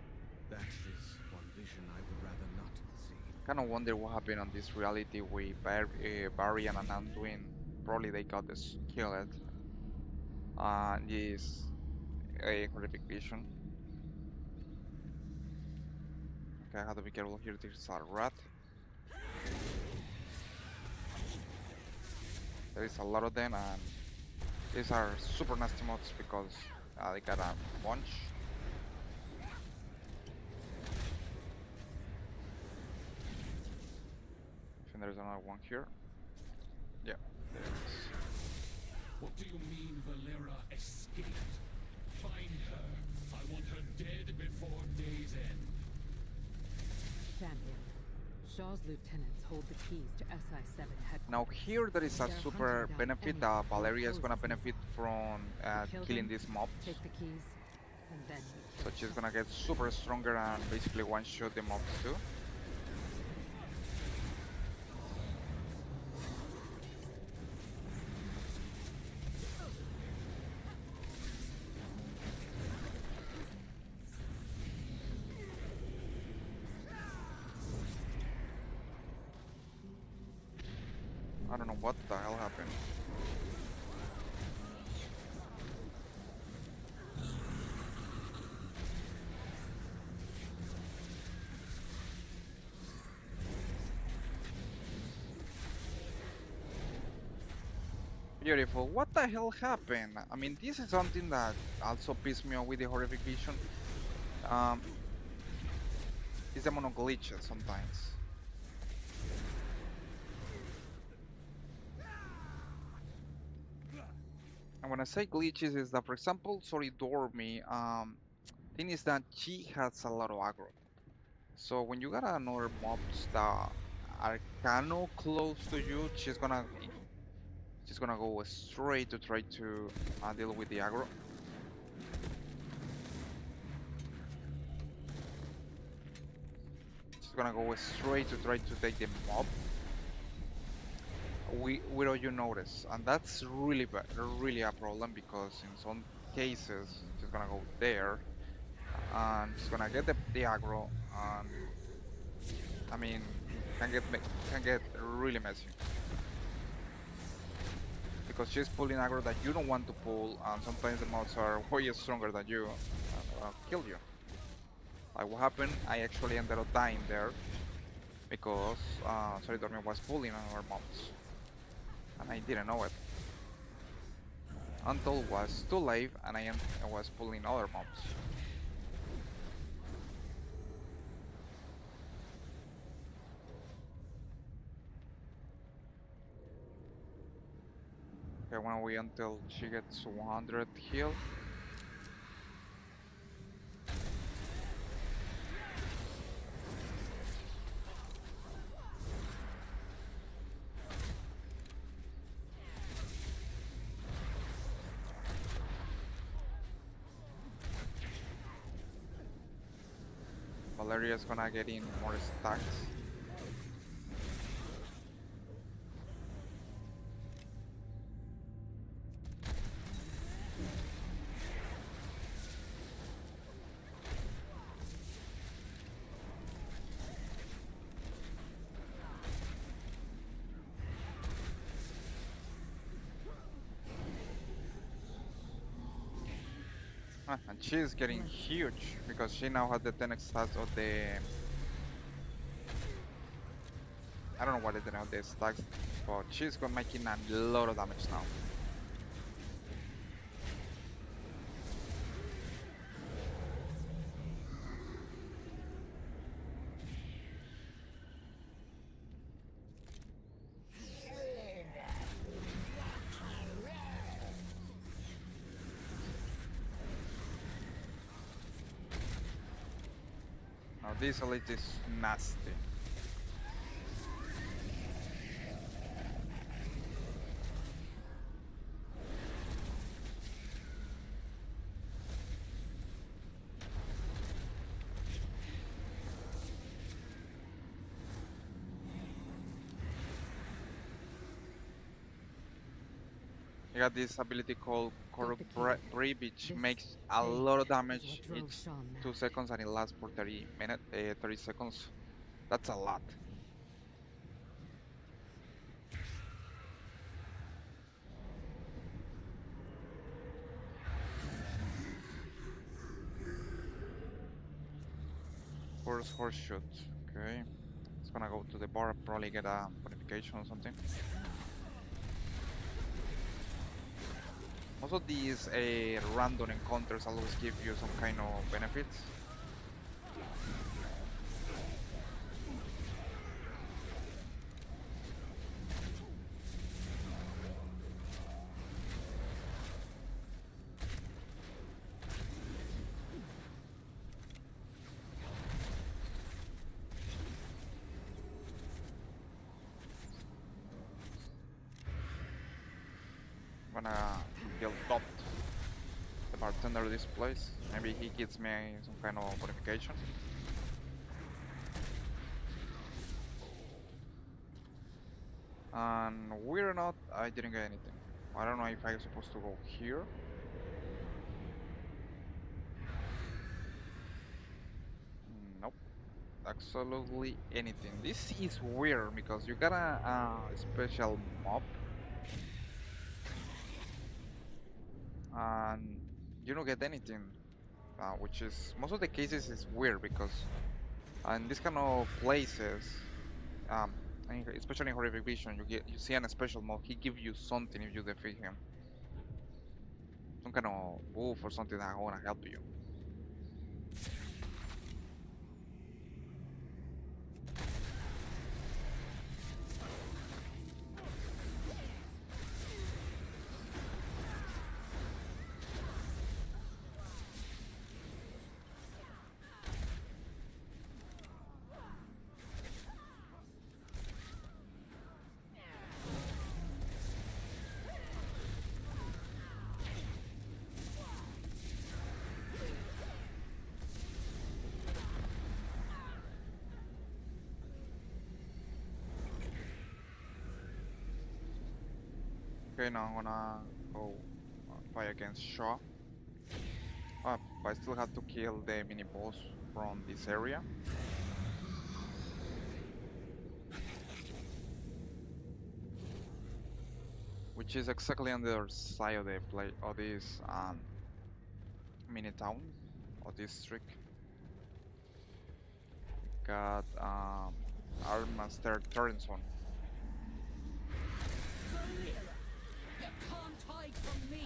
That is one vision I would rather not see. kind of wonder what happened on this reality with Barry and Anduin. Probably they got the skillet. This a horrific vision. Okay, I have to be careful here. There's a rat. There is a lot of them, and these are super nasty mods because they got a bunch. I think there's another one here. Yeah, there it is. What do you mean Valera escaped? Find her. I want her dead before day's end. Champion. Shaw's lieutenants hold the keys to SI-7 headquarters. Now here there is a They're super hunting down benefit anyone that who Valeria is gonna opposes benefit Nazoth. from Kill killing them, these mobs. Take the keys, and then we So kill she's them. gonna get super stronger and basically one-shot the mobs too. I don't know what the hell happened. Beautiful. What the hell happened? I mean, this is something that also pissed me off with the horrific vision. It's a mono glitches sometimes. And when I say glitches, is that, for example, sorry, Dormy, thing is that she has a lot of aggro. So when you got another mobs that are kinda close to you, she's gonna go straight to try to deal with the aggro. She's gonna go straight to try to take the mob. Without you notice, and that's really bad, really a problem, because in some cases she's gonna go there and she's gonna get the aggro, and I mean can get really messy because she's pulling aggro that you don't want to pull, and sometimes the mobs are way stronger than you and kill you. Like what happened, I actually ended up dying there because sorry, Dormi was pulling on our mobs. And I didn't know it until it was too late, and I was pulling other mobs. Okay, when we until she gets 100 heal. Valeria is gonna get in more stacks. And she's getting huge because she now has the 10x stats of the. I don't know what is the name of the stacks, but she's gonna making a lot of damage now. Now this elite is nasty. You got this ability called Corrupt Breed, which makes a lot of damage each 2 seconds and it lasts for 30 seconds. That's a lot. First horse shoot. Okay. It's gonna go to the bar, probably get a bonification or something. Also, these random encounters always give you some kind of benefits. I'm gonna kill top the bartender of this place. Maybe he gives me some kind of bonification. And we're not. I didn't get anything. I don't know if I'm supposed to go here. Nope. Absolutely anything. This is weird because you got a special mob and you don't get anything, which is most of the cases is weird because in this kind of places, um, especially in horrific vision, you see a special mob. He gives you something if you defeat him, some kind of buff or something that wanna help you. Okay, now I'm gonna go fight against Shaw. But I still have to kill the mini boss from this area. Which is exactly on the other side of the play of this mini town or district. Got Armaster Torrenson. You can't hide from me.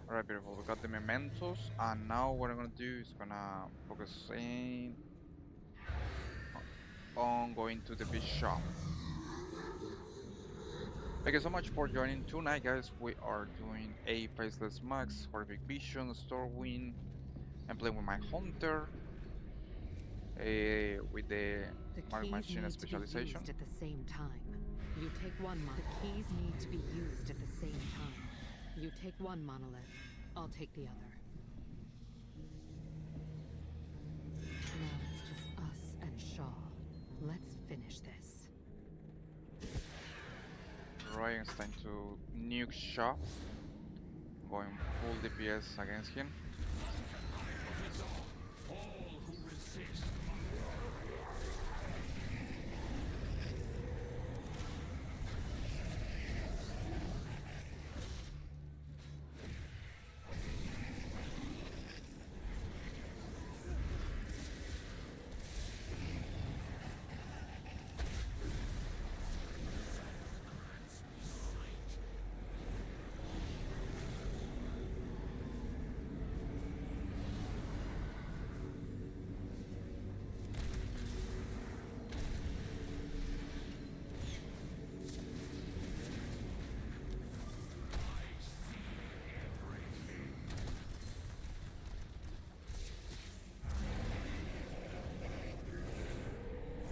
Alright, beautiful. We got the mementos, and now what I'm gonna do is gonna focus in on going to the beach shop. Thank you so much for joining tonight, guys. We are doing a Faceless Max, Horrific Vision, Stormwind. I'm playing with my Hunter, with the The Mark keys Machine need to be specialization. used at the same time. You take one the keys need to be used at the same time. You take one monolith, I'll take the other. Now it's just us and Shaw. Let's finish this. Right, it's time to nuke shop. Going full DPS against him. All who resist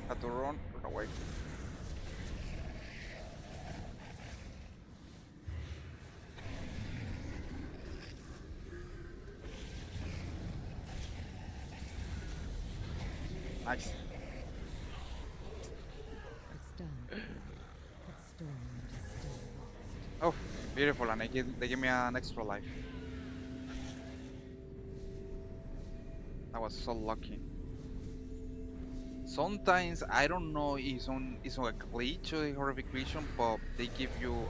Had to run away. Nice. It's done. But Stormwind is still lost. Oh, beautiful, and they give me an extra life. I was so lucky. Sometimes I don't know it's on a glitch or a horrific vision, but they give you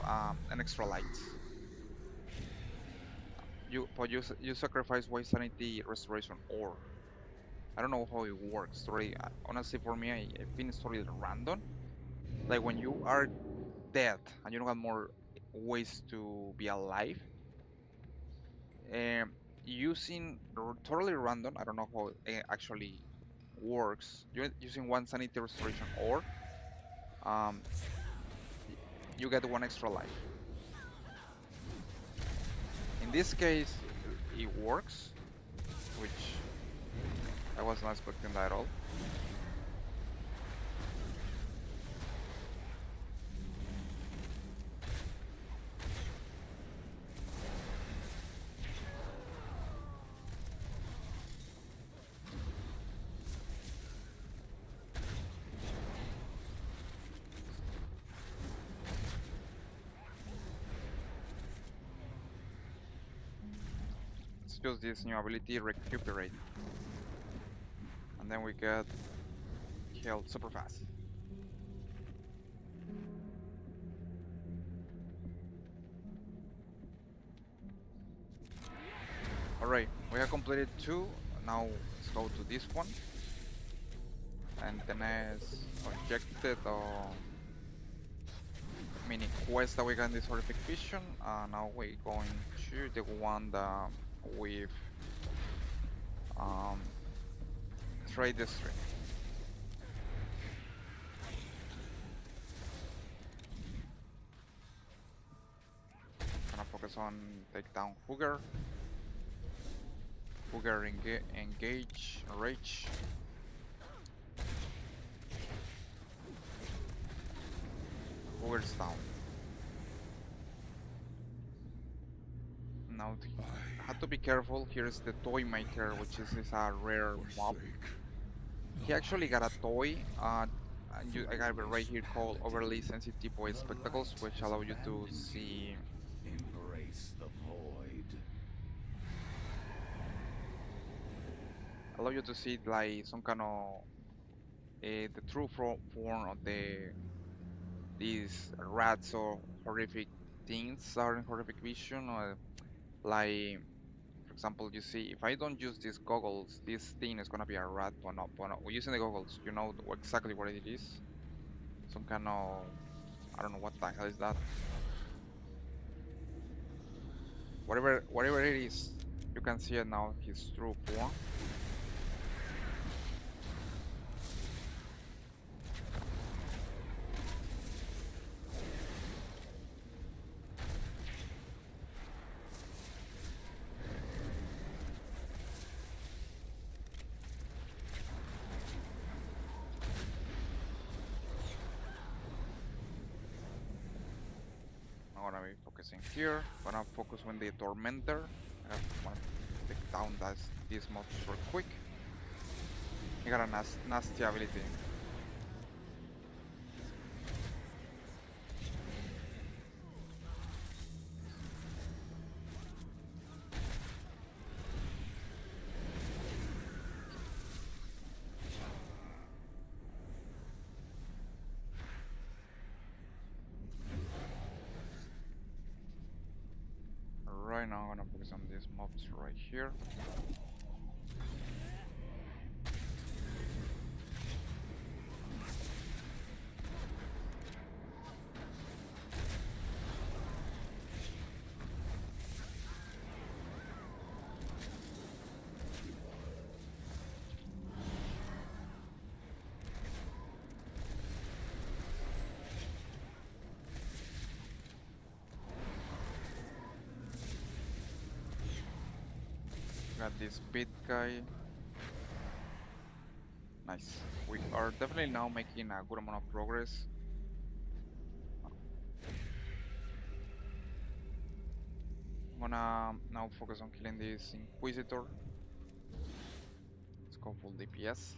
an extra light. You sacrifice white sanity restoration, or I don't know how it works. Sorry, honestly for me I think it's totally random. Like when you are dead and you don't have more ways to be alive, um, using totally random. I don't know how it actually works. You're using one sanity restoration, or um, you get one extra life. In this case, it works, which I was not expecting that at all. Let's use this new ability, Recuperate, and then we get healed super fast. Alright, we have completed 2. Now let's go to this one. And the next objective or mini quest that we got in this horrific vision. Now we're going to the one that with trade district. Gonna focus on take down Hooger. Hooger engage rage. Hooger's down. Now have to be careful. Here's the toy maker, which is a rare mob. He actually got a toy. I got it right here called overly sensitive void spectacles, which allow you to see. Embrace the void. Allow you to see like some kind of the true form of these rats or horrific things that are in horrific vision, or like for example, you see if I don't use these goggles, this thing is gonna be a rat, but not using the goggles, you know exactly what it is. Some kind of, I don't know what the hell is that. Whatever it is, you can see it now. His true form. be focusing here. Gonna focus on the Tormentor. I wanna take down these mobs real quick. He got a nasty ability. Right now I'm gonna focus on these mobs right here. Got this bit guy. Nice. We are definitely now making a good amount of progress. I'm gonna now focus on killing this Inquisitor. Let's go full DPS.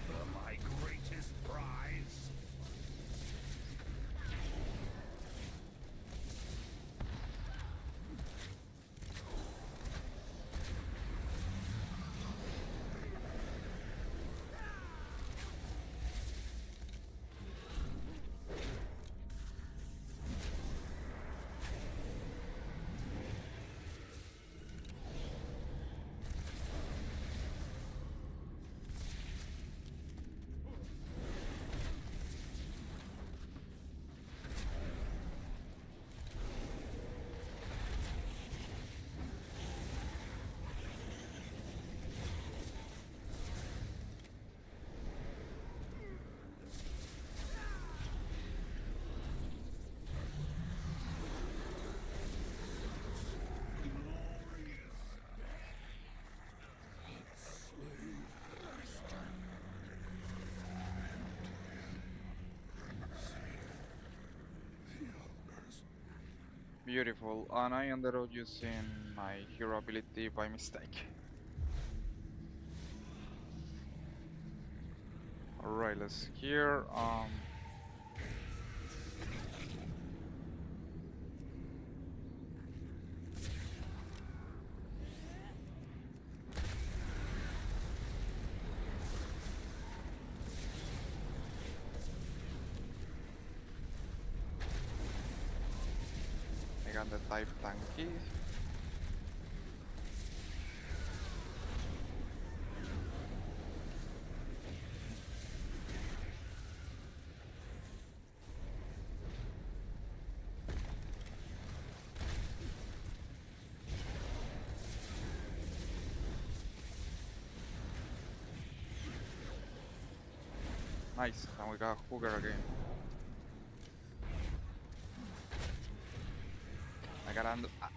For my greatest prize. Beautiful, and I ended up using my hero ability by mistake. Alright, let's here. I got the type tanky. Nice, and we got Hooker again.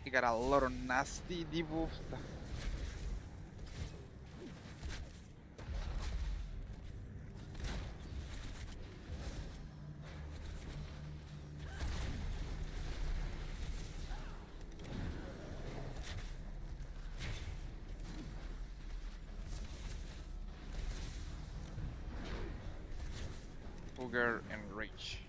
I got a lot of nasty debuffs. Hooker and Rage.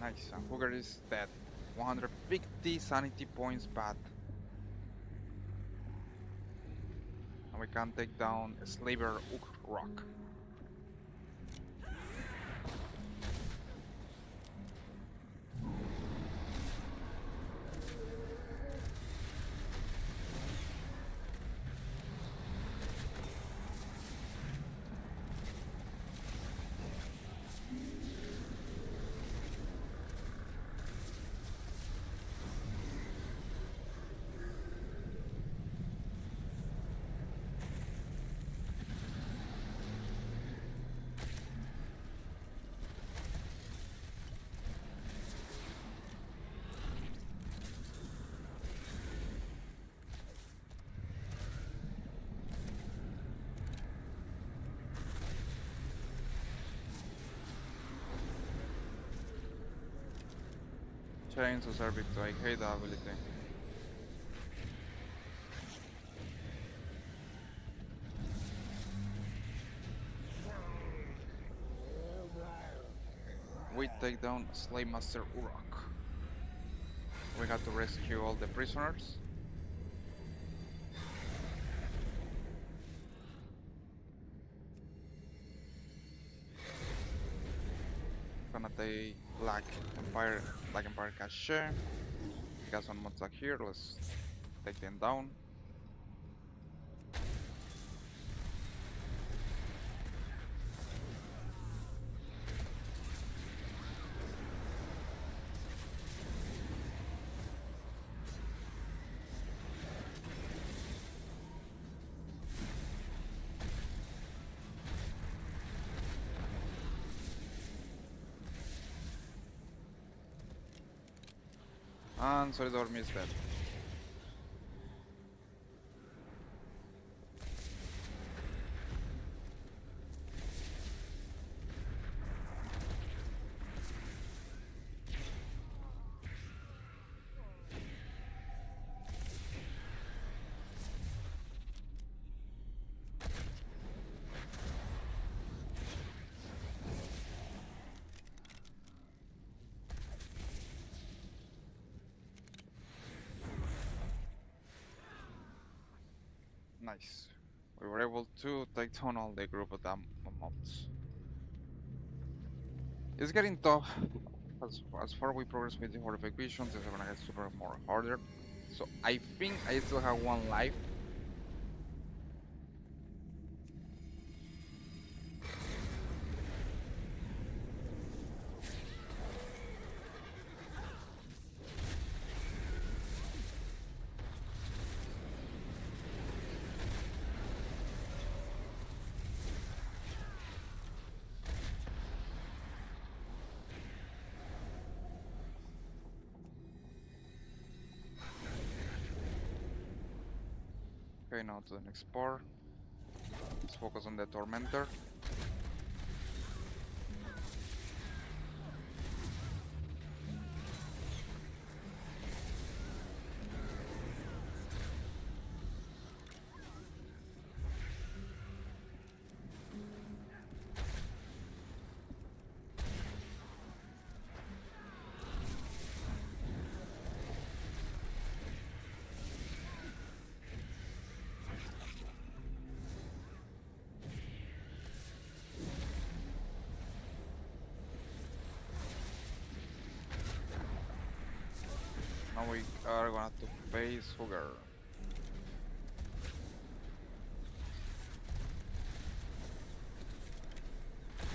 Nice, and Hooker is dead. 150 sanity points bad. And we can take down Slaver Rock. Chainsaw Servito, I hate that ability. We take down Slave Master Urok. We got to rescue all the prisoners. Gonna take Black Empire Cache. We got some mods here, let's take them down. And Solidorm is dead. Nice. We were able to take down all the group of them mobs. It's getting tough. As far we progress with the horrific visions, it's gonna get super more harder. So I think I still have one life. Okay, now to the next part. Let's focus on the Tormentor. Now we are gonna have to face Hugger.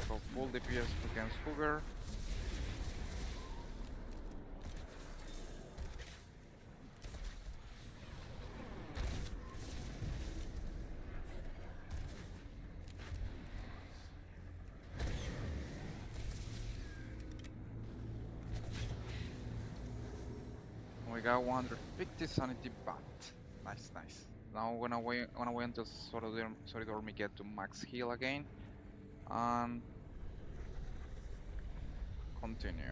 So full DPS against Hugger. We got 150 sanity back. Nice, nice. Now when I wait until Solidorm get to max heal again and continue.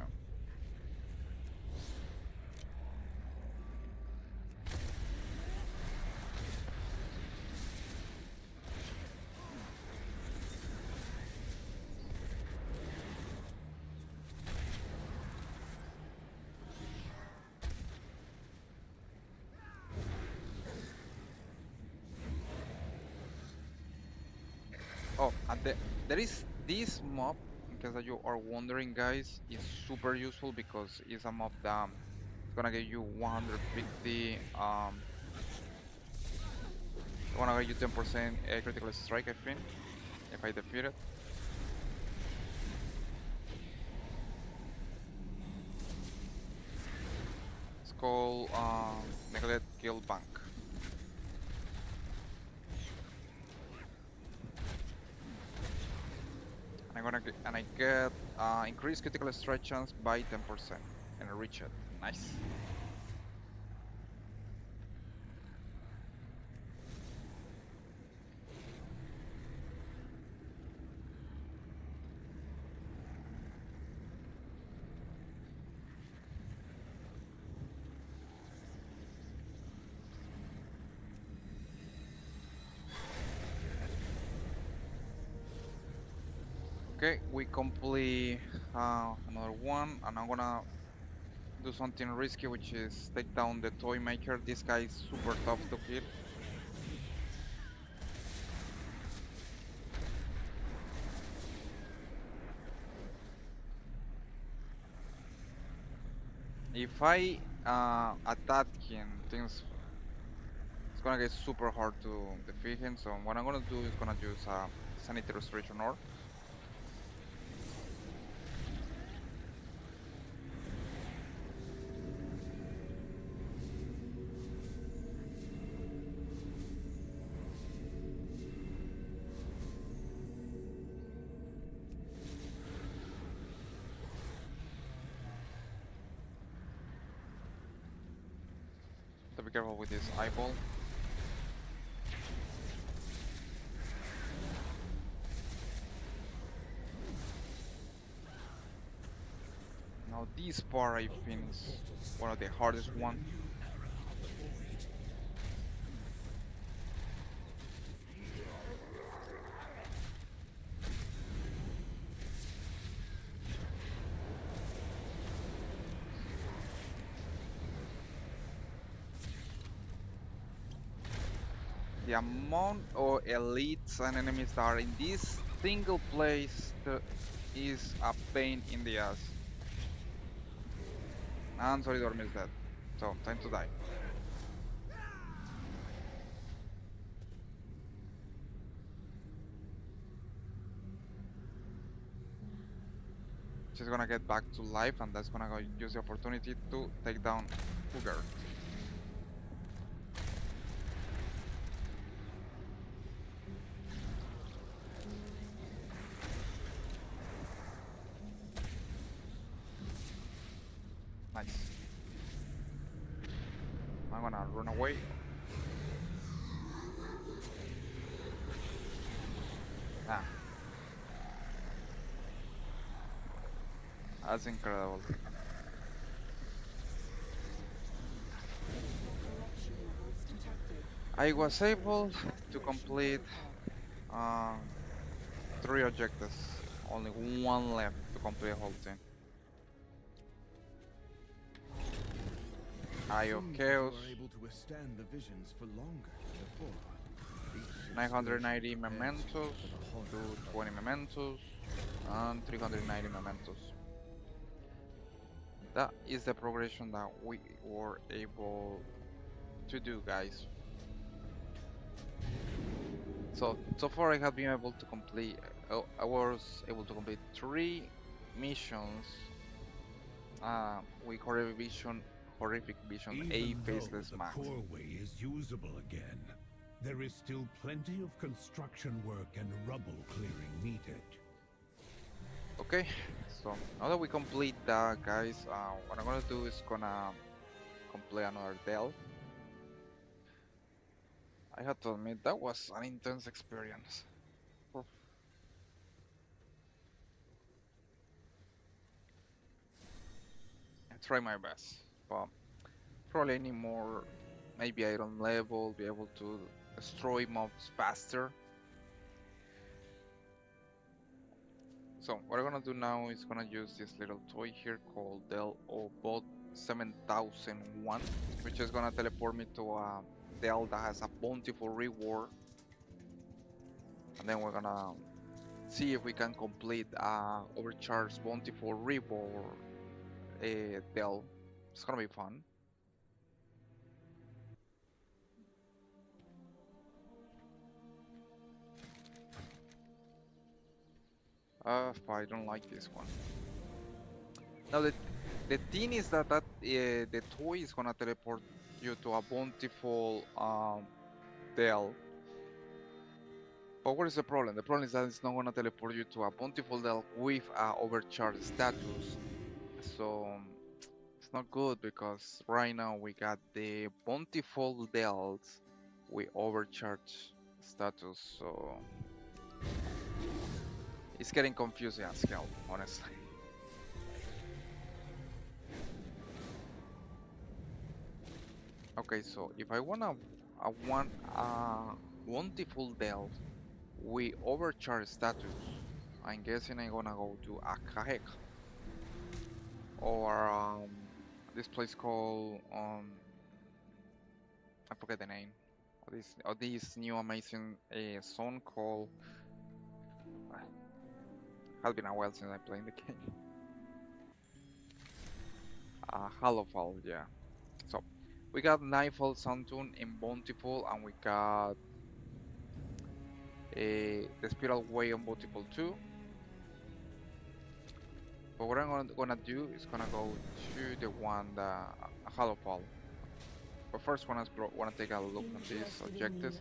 Oh, and there is this mob, in case that you are wondering, guys, is super useful because it's a mob that it's gonna get you 150, gonna get you 10% critical strike, I think, if I defeat it. It's called Neglect Kill Bank. And I get increased critical strike chance by 10% and I reach it. Nice. Okay, we complete another one, and I'm gonna do something risky, which is take down the toy maker. This guy is super tough to kill. If I attack him, things it's gonna get super hard to defeat him. So what I'm gonna do is gonna use sanity restoration orb. So be careful with this eyeball. Now this part I think is one of the hardest one. The amount of elites and enemies that are in this single place is a pain in the ass. And Solidorm is dead. So, time to die. She's gonna get back to life, and that's gonna go use the opportunity to take down Cougar. Nice. I'm gonna run away. Ah, that's incredible. Corruption levels detected. I was able to Evacuation complete protocol. 3 objectives. Only one left to complete the whole thing. Eye of Seems that Chaos, you are able to withstand the visions for longer than before. Each 990 excursion prepares you mementos, for the horror. 220 mementos, and 390 mementos. That is the progression that we were able to do, guys. So far I have been able to complete, I was able to complete 3 missions with Horrific Vision A Even though Faceless the Max. core way is usable again, there is still plenty of construction work and rubble clearing needed. Okay, so now that we complete that, guys, what I'm gonna do is gonna complete another Dell. I have to admit that was an intense experience. Oof. I try my best, but probably any more, maybe iron level, be able to destroy mobs faster. So what I'm gonna do now is gonna use this little toy here called Dell Bot 7001, which is gonna teleport me to a Dell that has a bountiful reward, and then we're gonna see if we can complete overcharged bountiful reward Dell. It's gonna be fun. But I don't like this one. Now the thing is that the toy is gonna teleport you to a bountiful Dell. But what is the problem? The problem is that it's not gonna teleport you to a bountiful Dell with a overcharged status. So it's not good because right now we got the bountiful Dells with overcharged status. So it's getting confusing as hell, honestly. Okay, so if I want bountiful Dell with overcharged status, I'm guessing I'm gonna go to Akahek or this place called I forget the name of this new amazing zone called has been a while since I played the game. Hallowfall, yeah. So we got Nightfall, Santun, and Bountiful, and we got the Spiral Way on Bountiful too. But what I'm gonna do is gonna go to the one that Hallowfall. But first, wanna take a look at these objectives.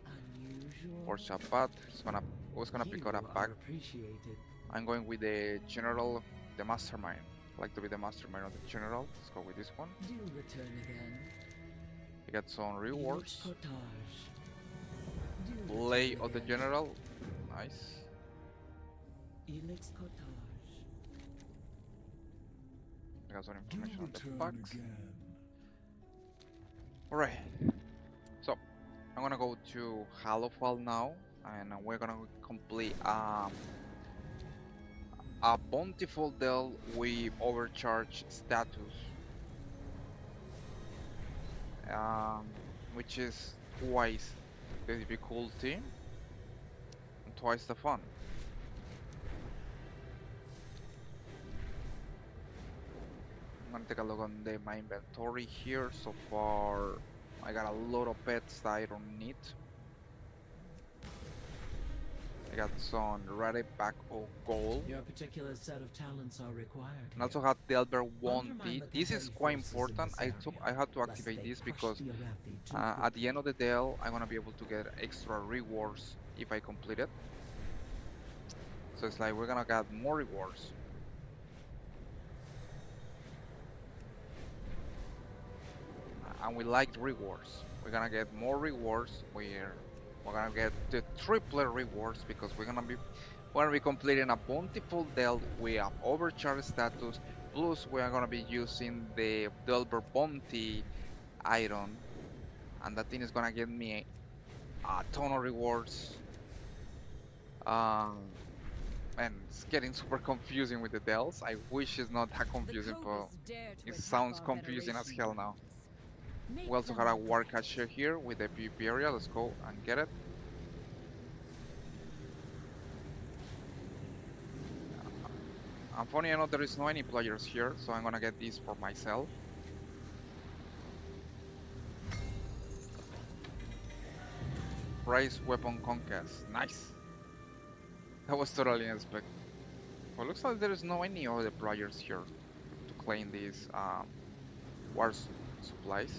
For Shapat, was gonna pick up a pack. I'm going with the general, the mastermind. I like to be the mastermind of the general. Let's go with this one. Do return again. We got some rewards. Do Play return of the again. general. Nice. Elix Cottage. We got some Do information on the return packs. again. Alright. So I'm gonna go to Hallowfall now, and we're gonna complete a bountiful deal with overcharge status, which is twice the difficulty and twice the fun. I'm gonna take a look on my inventory here. So far, I got a lot of pets that I don't need. I got some red pack of gold. Your particular set of talents are required. And also have the Elber 1T. Undermine the This is heavy quite forces in important. this I had to area, activate lest this they because crush the Arathi too at the end of quickly. the deal, I'm gonna be able to get extra rewards if I complete it. So it's like we're gonna get more rewards. And we like rewards. We're gonna get more rewards. We're gonna get the triple rewards because we're gonna be completing a bountiful deal. We have overcharge status. Plus, we are gonna be using the Delver Bounty item, and that thing is gonna get me a ton of rewards. And it's getting super confusing with the deals. I wish it's not that confusing, but it sounds confusing as hell now. We also got a Warcraft share here with the PvP area. Let's go and get it. And funny enough, there is no any players here, so I'm gonna get this for myself. Prize weapon conquest. Nice. That was totally unexpected. Well, looks like there is no any other players here to claim these war supplies.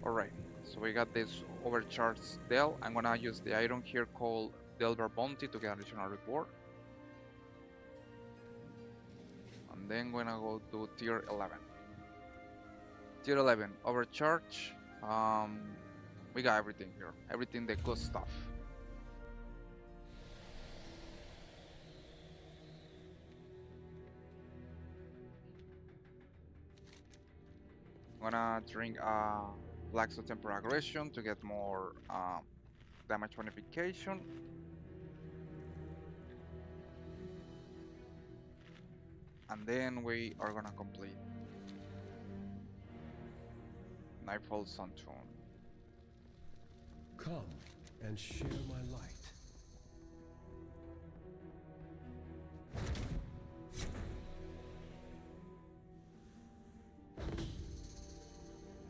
Alright, so we got this overcharged Dell. I'm gonna use the item here called Delver Bounty to get additional reward. And then we're gonna go to tier 11. Tier 11, overcharge. We got everything here, everything the good stuff. I'm gonna drink Black Soul Temporary Aggression to get more damage bonification. And then we are gonna complete Nightfall Suntune. Come and share my light.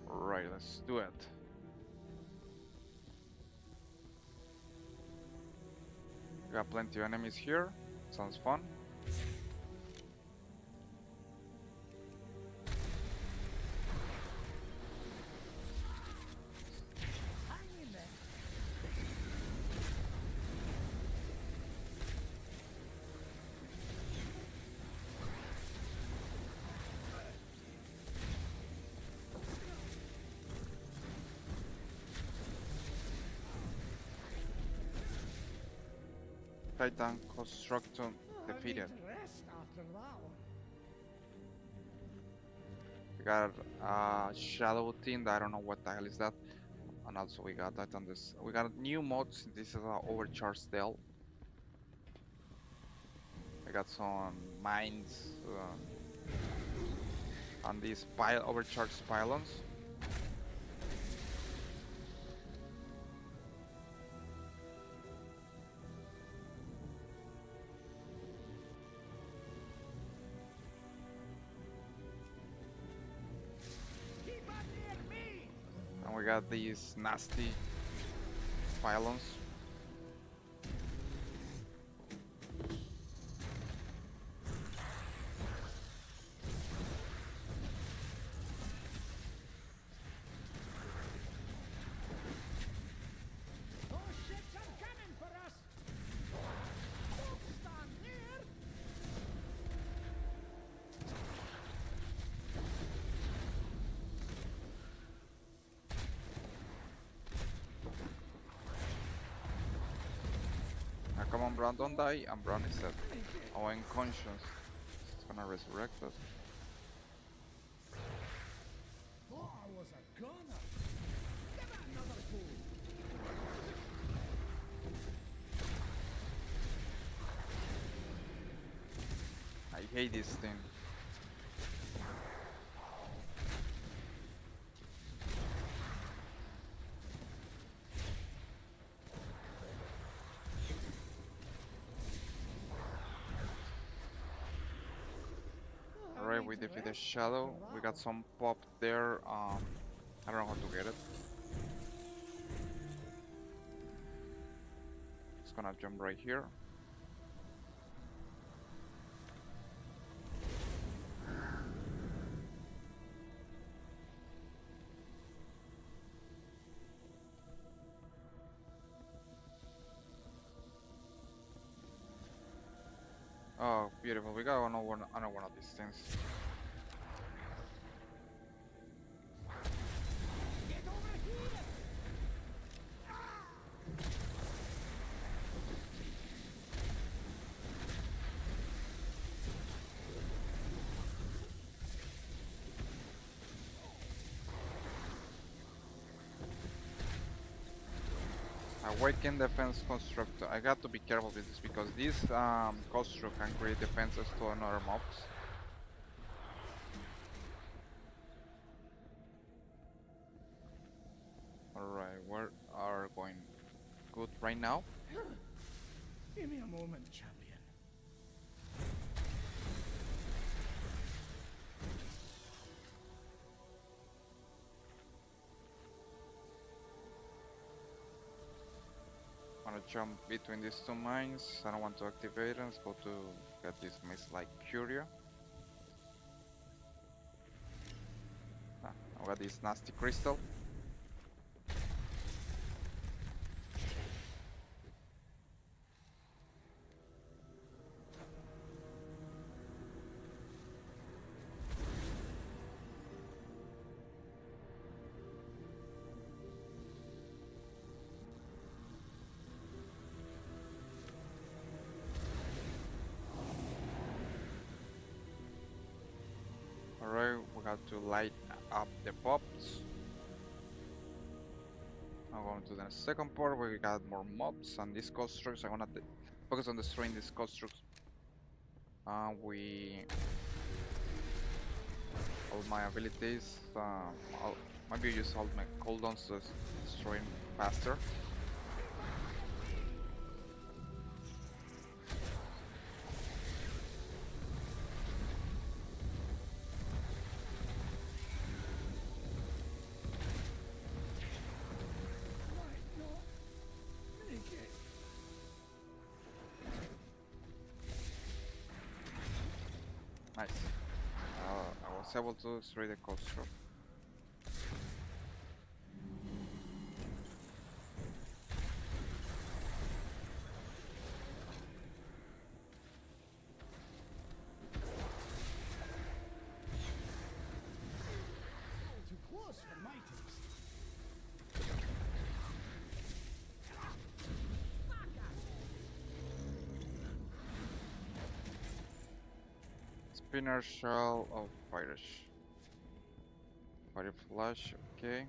Right, let's do it. We got plenty of enemies here. Sounds fun. Hang in there. Titan Construction Oh, I need defeated. to rest after that one. We We got shadow team. I don't know what the hell is that. And also we got that on this. We got new mods. This is overcharged Dell. I got some mines on these overcharged pylons. Keep on near me! And we got these nasty pylons. Those ships are coming for us! Don't stand there! Now come on, Brown, don't die. And Brown is dead. Oh, unconscious. It's gonna resurrect us. Thought I was a gunner! Give it another go! I hate this thing. Alright, we defeated Shadow. We got some pop there. I don't know how to get it. Just gonna jump right here. Oh, beautiful. We got another one of these things. Get over here! Awaken defense construct. I got to be careful with this because this construct can create defenses to another mobs. Alright, we are going good right now. Give me a moment, champion. I'm gonna jump between these two mines. I don't want to activate them. Let's go to get this mist like Curia. I got this nasty crystal. Alright, we got to light up the pops. Now going to the second part where we got more mobs and these constructs. I'm gonna focus on destroying these constructs. All my abilities. Maybe use all my cooldowns to destroy him faster. Might not make it. Nice. I was able to destroy the construct. Too close for my taste. Spinner shell of Irish. Fire flash, okay.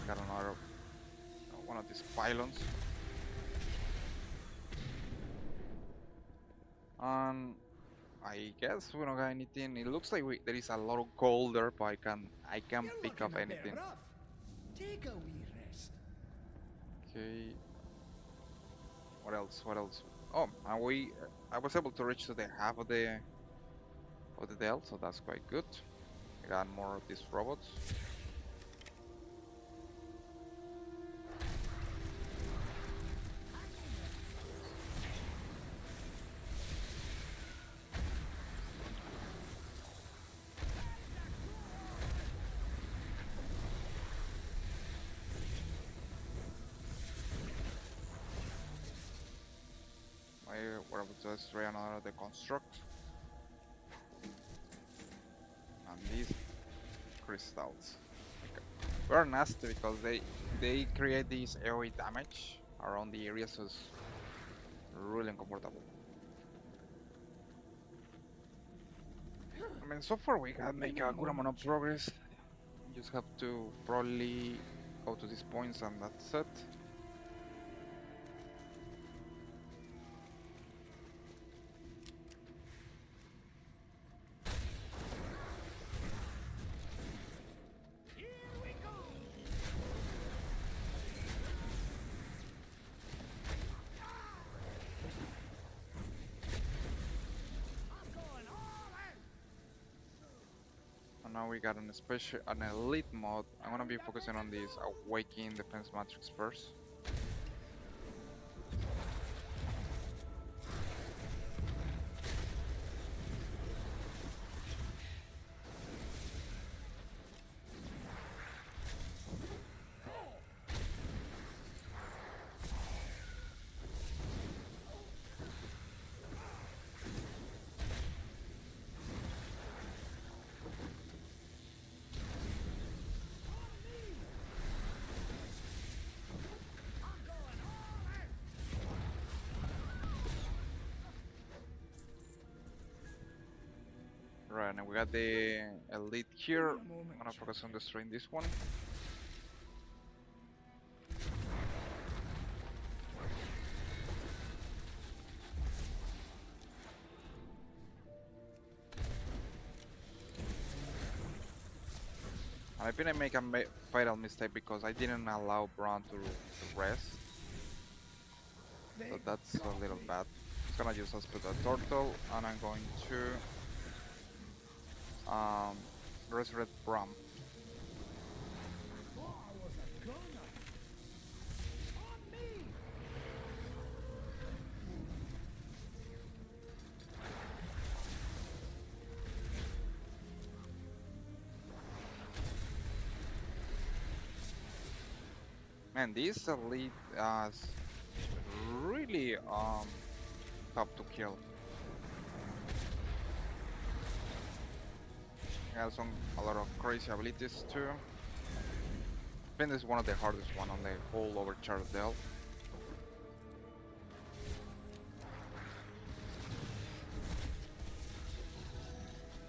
Got another one of these pylons. And I guess we don't got anything. It looks like there is a lot of gold there, but I can't You're pick looking up a bit anything. rough. Take a wee rest. Okay. What else? What else? Oh, and I was able to reach to the half of the dell, so that's quite good. I got more of these robots. We're able to destroy another of the construct. And these crystals. Very nasty because they create this AoE damage around the area, so it's really uncomfortable. I mean, so far we can make a good amount of progress. Just have to probably go to these points and that's it. Here we go. I'm going all in. And now we got an elite mod. I'm gonna be focusing on this Awakening Defense Matrix first. Right, and we got the elite here. I'm gonna focus on destroying this one. And I think I make a fatal mistake because I didn't allow Braun to rest. So that's a little bad. It's gonna use us with a turtle, and I'm going to resurrect Braum. Oh, I was a gunner. On me. Man, this elite is really tough to kill. He has a lot of crazy abilities too. I think this is one of the hardest one on the whole overcharged Dell.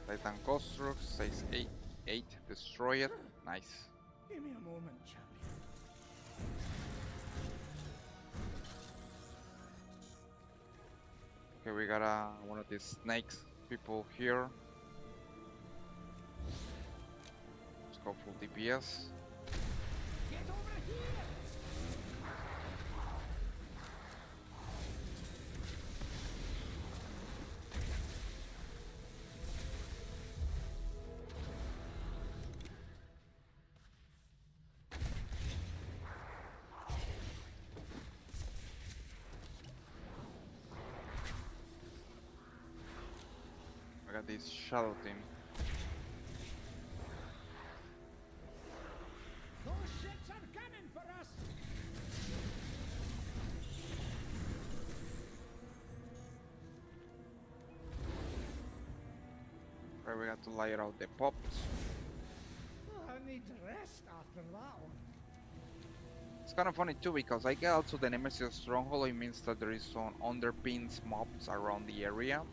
Titan Construct, 6-8, destroy it. Nice. Give me a moment, champion. Okay, we got one of these snakes people here. Let's go full DPS. Get over here. We got this shadow team. Those ships are coming for us. Right, we got to layer out the pops. Oh, I need rest after that one. It's kind of funny too because I get also the Nemesis Stronghold. It means that there is some underpins mobs around the area.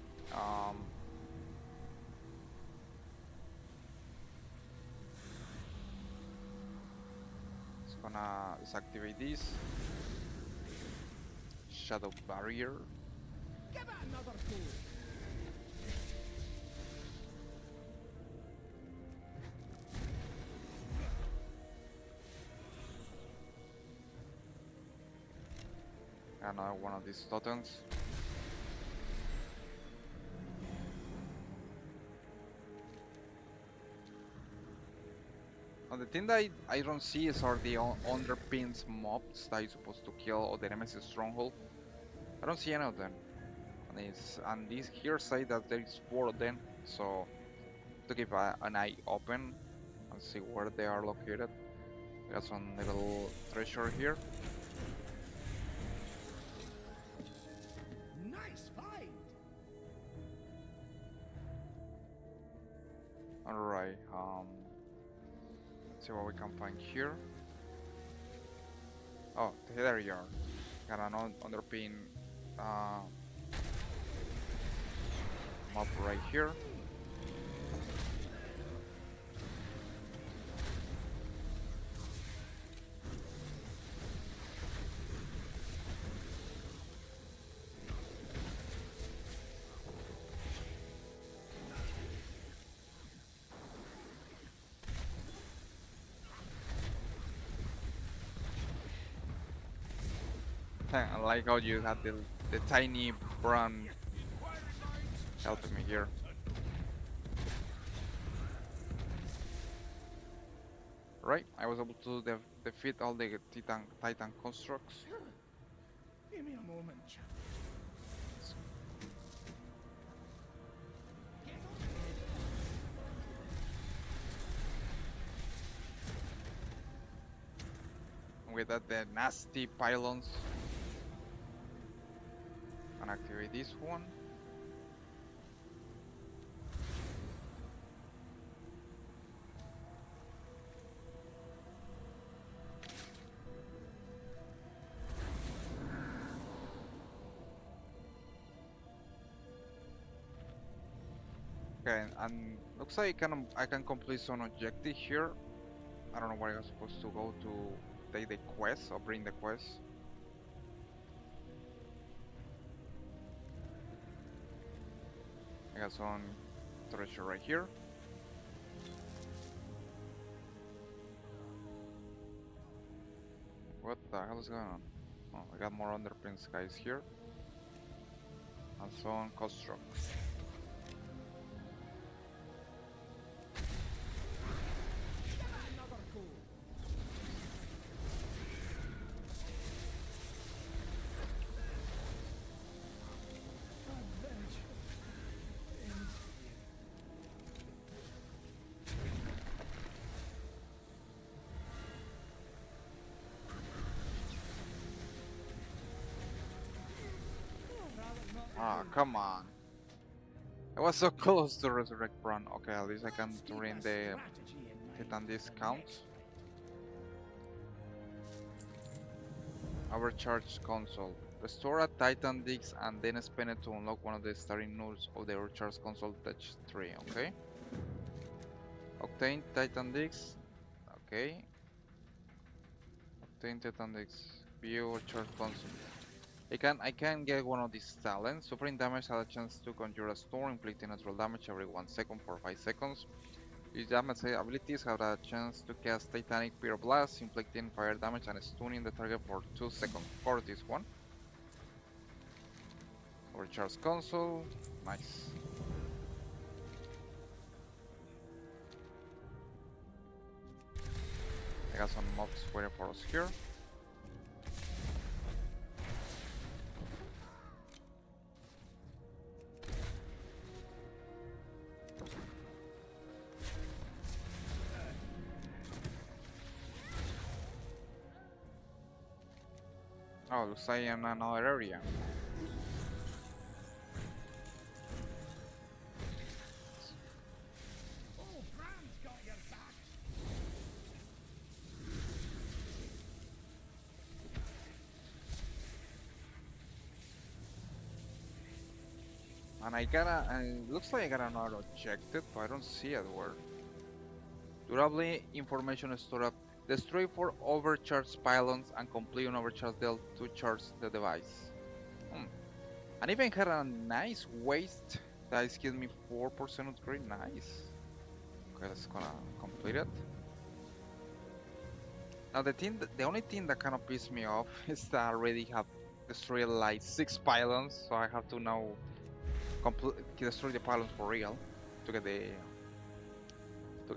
Gonna disactivate this. Shadow barrier. Give it another go. Another one of these totems. The thing that I don't see is are the underpins mobs that you're supposed to kill or the Nemesis stronghold. I don't see any of them. And this here say that there is 4 of them, so to keep an eye open and see where they are located. We got some little treasure here. Nice find. Alright, let's see what we can find here. Oh, there you are. Got an underpin mob right here. I like how you had the tiny brown helping me here. Right, I was able to defeat all the Titan constructs. Give me a moment, chap. With that, the nasty pylons. And activate this one. Okay, and looks like I can complete some objective here. I don't know where I'm supposed to go to take the quest or bring the quest. I got some treasure right here. What the hell is going on? Oh, I got more underpins guys here. And some constructs. Another go. Adventure ends here. Ah, come on. I was so close to resurrect Bron. Okay, at least I can Keep bring a the strategy in mind Titan for discount. next fight. Overcharged console. Restore a Titan Disc and then spend it to unlock one of the starting nodes of the overcharged console touch 3, okay? Obtain Titan Disc. Okay. Obtain Titan Disc. View overcharged console. I can get one of these talents. Suffering damage has a chance to conjure a storm, inflicting natural damage every 1 second for 5 seconds. These damage abilities have a chance to cast Titanic Pyroblast, inflicting fire damage and stunning the target for 2 seconds. For this one. Overcharge console. Nice. I got some mobs waiting for us here. Oh, looks like I'm in another area. Oh, Bram's got your back. And looks like I got another objective, but I don't see it where. Durably information stored. Destroy 4 overcharged pylons and complete an overcharge deal to charge the device. Hmm. And even had a nice waste that is giving me 4% upgrade. Nice. Okay, let's gonna complete it. Now the only thing that kind of pissed me off is that I already have destroyed like 6 pylons, so I have to now destroy the pylons for real to get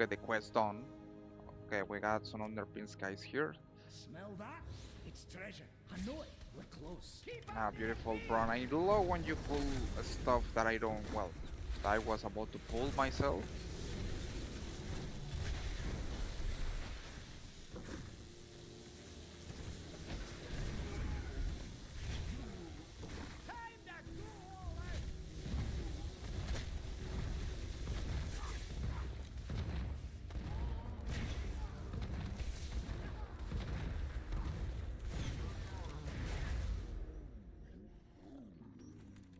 the quest done. Okay, we got some underpins guys here. Smell that? It's treasure. I know it. We're close. Ah, beautiful brown. I love when you pull stuff that I don't, well, that I was about to pull myself. Time to go all out.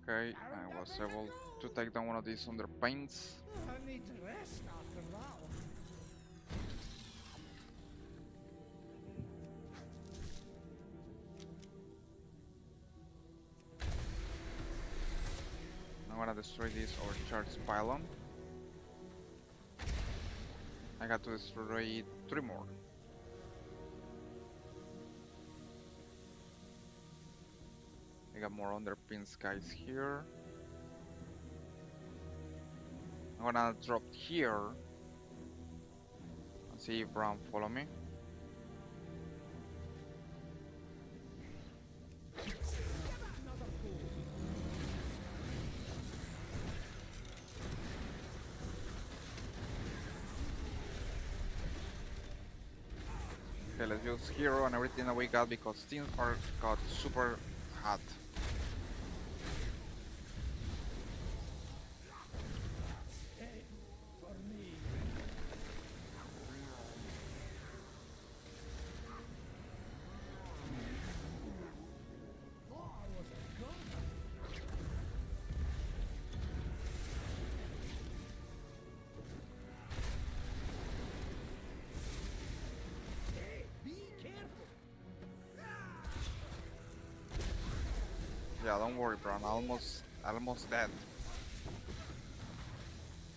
Okay, I was able to take down one of these underpaints. I need to rest after that one. I'm gonna destroy this overcharged pylon. I got to destroy 3 more. I got more underpins guys here. I'm gonna drop here and see if Brown follow me. Okay, let's use hero and everything that we got because things are got super hot. Hey, for me. Thought I was a gun. Hey, be careful. Yeah, don't worry, Brown. Almost dead.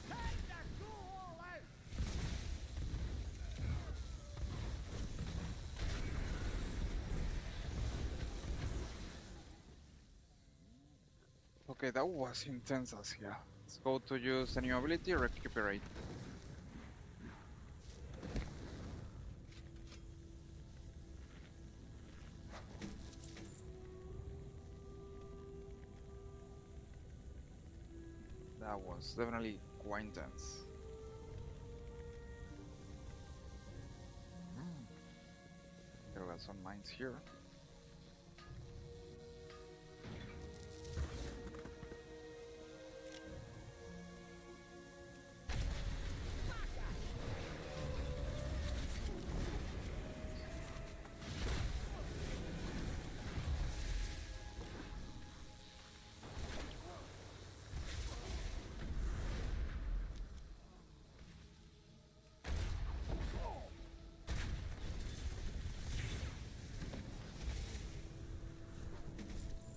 Time to go all out. Okay, that was intense as hell. Let's go to use a new ability, recuperate. That was definitely quite intense. There were some mines here.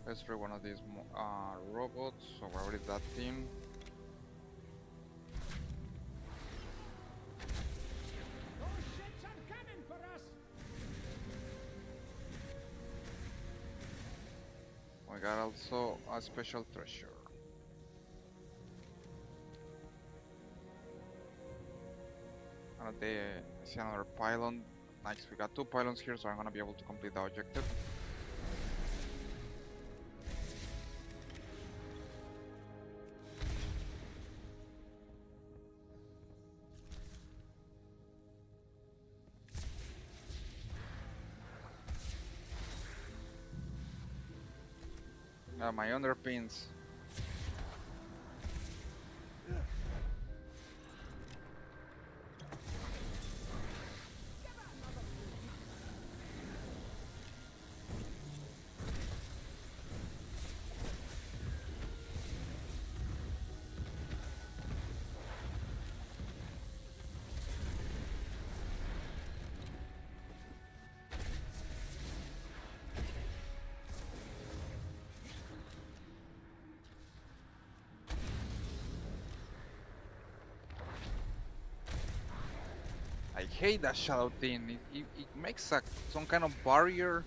Let's try one of these robots. So where is that team? Those ships are coming for us. We got also a special treasure. And I see another pylon. Nice, we got 2 pylons here, so I'm gonna be able to complete the objective. My underpins. I hate that shadow thing. It makes some kind of barrier,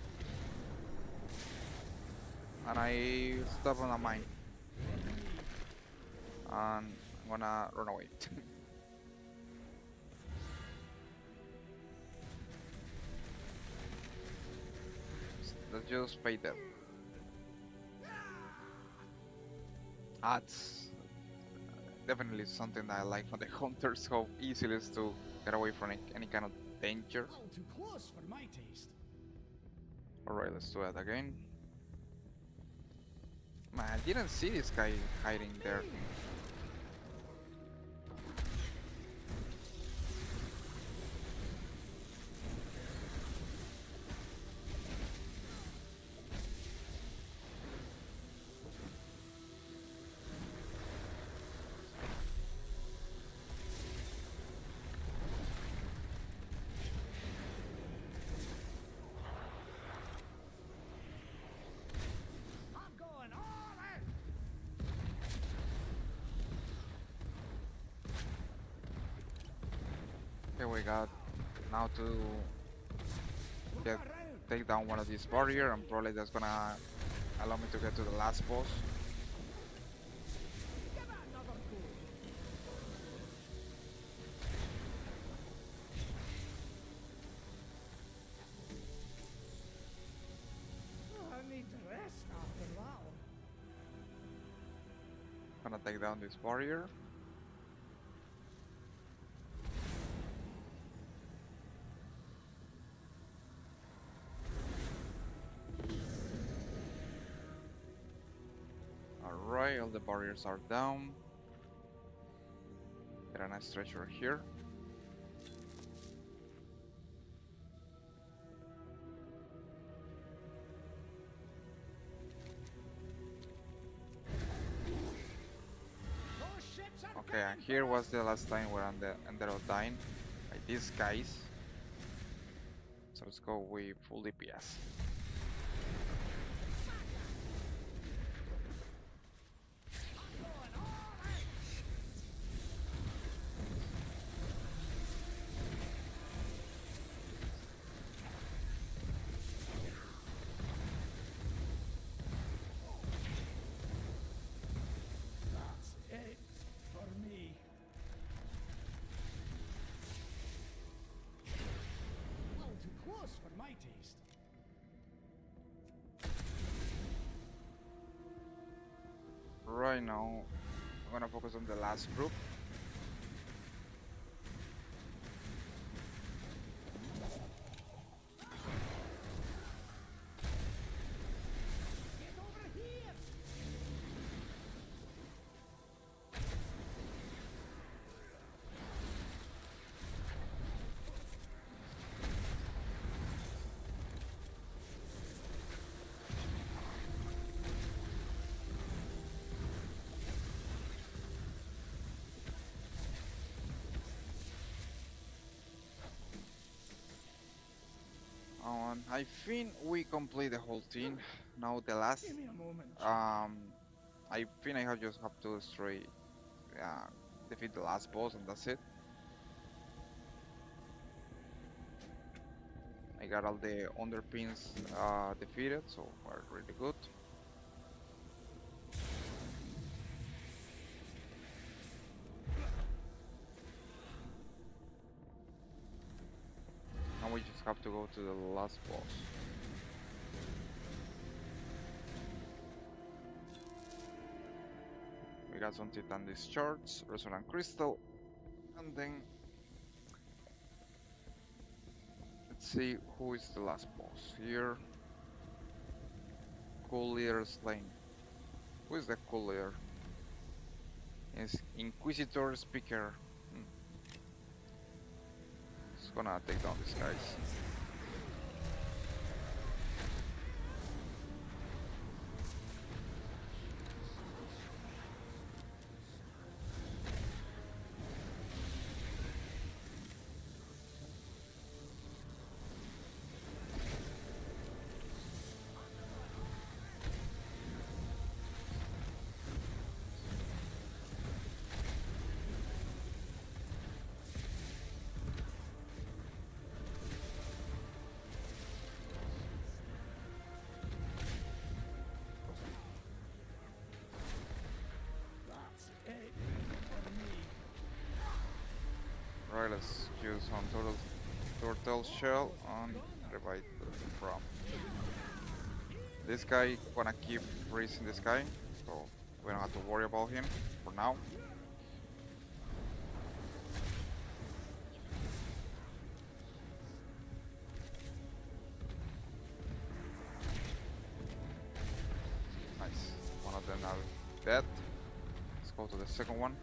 and I stop on a mine, and I'm gonna run away. Let's just fade them. That's definitely something that I like from the hunters, how easy it is to get away from any kind of danger. All too close for my taste. Alright, let's do that again. Man, I didn't see this guy hiding there. I'm going all in. Okay, we got now to Look get around. take down one of these barrier, and probably that's gonna allow me to get to the last boss. Give it another go. Oh, I need to rest after that one. Gonna take down this barrier. Alright, all the barriers are down. Get a nice treasure here. Those ships are Okay, and coming here for was us. the last time where I ended up dying by these guys. So let's go with full DPS. That's it for me. All too close for my taste. Right now, I'm gonna focus on the last group. Get over here. I think we complete the whole team. Now the last, Give me a moment. I think I just have to destroy, defeat the last boss, and that's it. I got all the underpins defeated, so we're really good. Now we just have to go to the last boss. We got some Titan Discharge, Resonant Crystal, and then let's see who is the last boss here. Cool Leader Slain. Who is the cool leader? It's Inquisitor Speaker. It's gonna take down these guys. Right, let's use some turtle shell and revive from. This guy gonna keep freezing this guy, so we don't have to worry about him for now. Nice. One of them are dead. Let's go to the second one.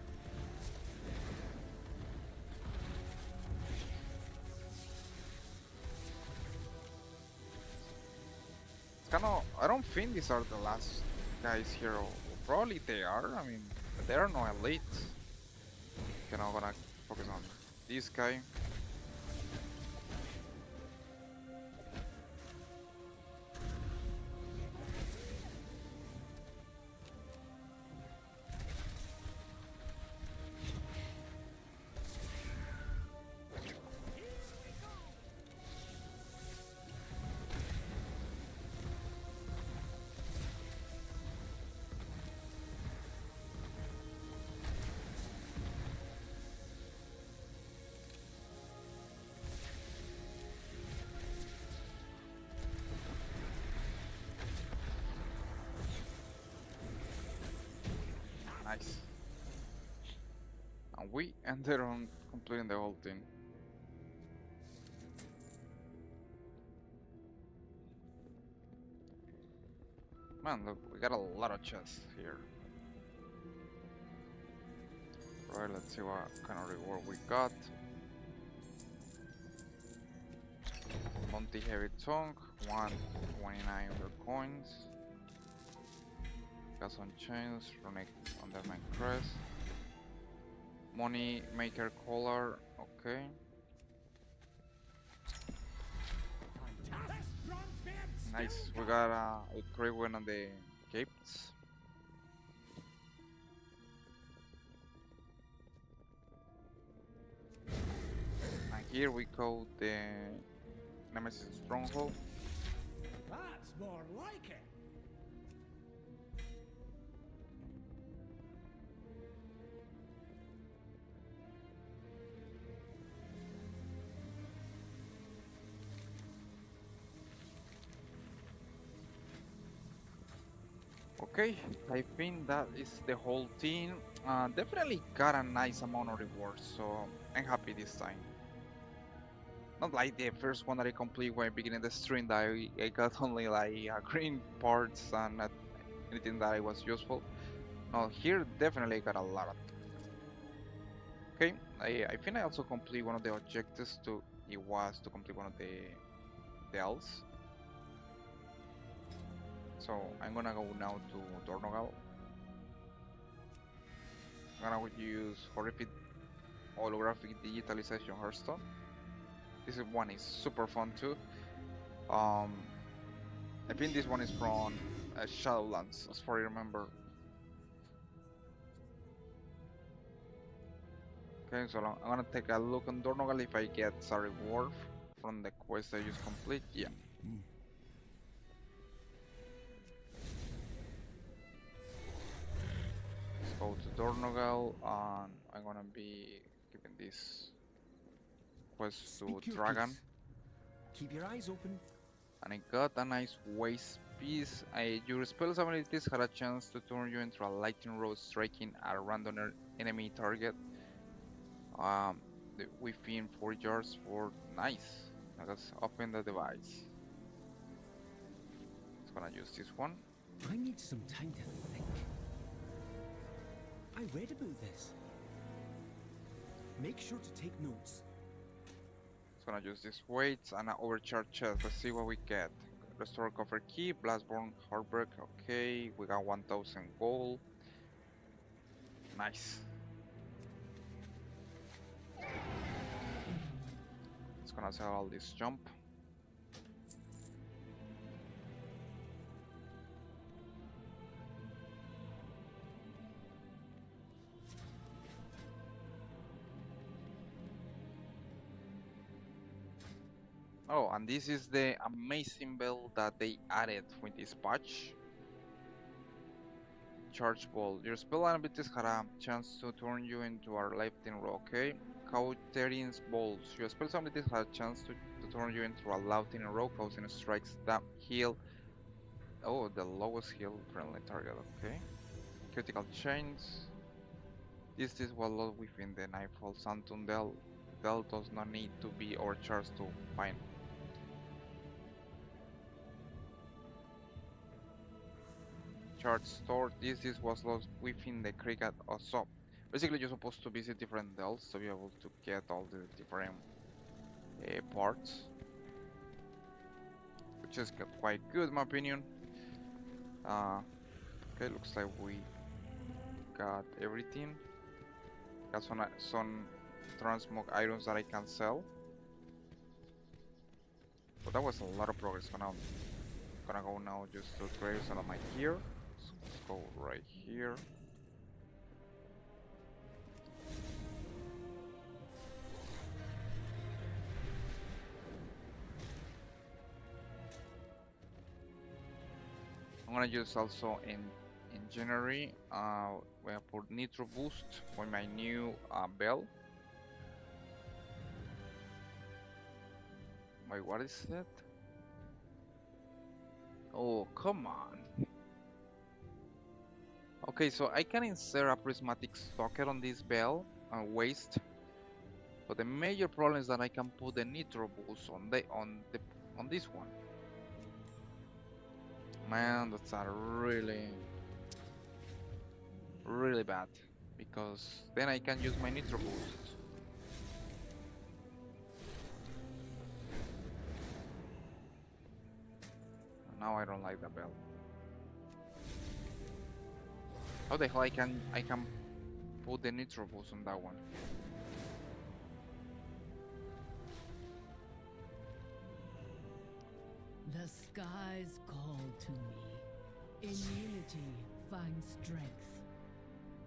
It's kind of. I don't think these are the last guys here. Or probably they are. I mean, they are no elite. Okay, now I'm gonna focus on this guy. Nice. And we ended on completing the whole thing. Man, look, we got a lot of chests here. Right, let's see what kind of reward we got. Monty Heavy Tongue, 129 other coins. Got some chains, runic under my crest. Money Maker Collar, okay. Nice, we got a great win on the gates. And here we go the Nemesis Stronghold. That's more like it. Okay, I think that is the whole team. Definitely got a nice amount of rewards, so I'm happy this time. Not like the first one that I complete when beginning the stream that I got only like green parts and not anything that I was useful. No, here definitely got a lot of. Okay, I think I also complete one of the objectives to it was to complete one of the elves. So I'm gonna go now to Dornogal. I'm gonna use horrific holographic digitalization Hearthstone. This one is super fun too. I think this one is from Shadowlands, as far as I remember. Okay, so I'm gonna take a look on Dornogal if I get a reward from the quest I just complete. Yeah. Let's go to Dornogal, and I'm gonna be giving this quest to Speak your Dragon. piece. Keep your eyes open. And I got a nice waste piece. Your spell's abilities had a chance to turn you into a lightning rod striking a random enemy target within 4 yards for nice. Now let's open the device. It's gonna use this one. I need some time to think. I read about this. Make sure to take notes. It's gonna use this weights and an overcharge chest. Let's see what we get. Restore coffer key, Blastborn Heartbreak. Okay, we got 1000 gold. Nice. It's gonna sell all this jump. Oh, and this is the amazing build that they added with this patch. Charge Ball. Your spell abilities had a chance to turn you into a lightning rod, okay? Cauterine's Bolts. Your spell abilities have a chance to turn you into a loud in a row, causing strikes that heal. Oh, the lowest heal friendly target. Okay. Critical chains. This is what lost within the Nightfall Sanctum Dell. Dell does not need to be overcharged to find. Charge stored. This was lost within the Cricket or so. Basically, you're supposed to visit different dells to be able to get all the different parts, which is quite good in my opinion. Okay, looks like we got everything. Got some transmog items that I can sell. But that was a lot of progress. Gonna go now just to upgrade some of my gear. So let's go right here. I'm gonna use also in January. We have put Nitro Boost for my new bell. Wait, what is that? Oh, come on. Okay, so I can insert a prismatic socket on this bell and waste. But the major problem is that I can put the Nitro Boost on this one. Man, that's a really bad, because then I can use my Nitro Boost. Now I don't like the bell. How the hell I can put the Nitro Boost on that one? The skies call to me. In unity, find strength.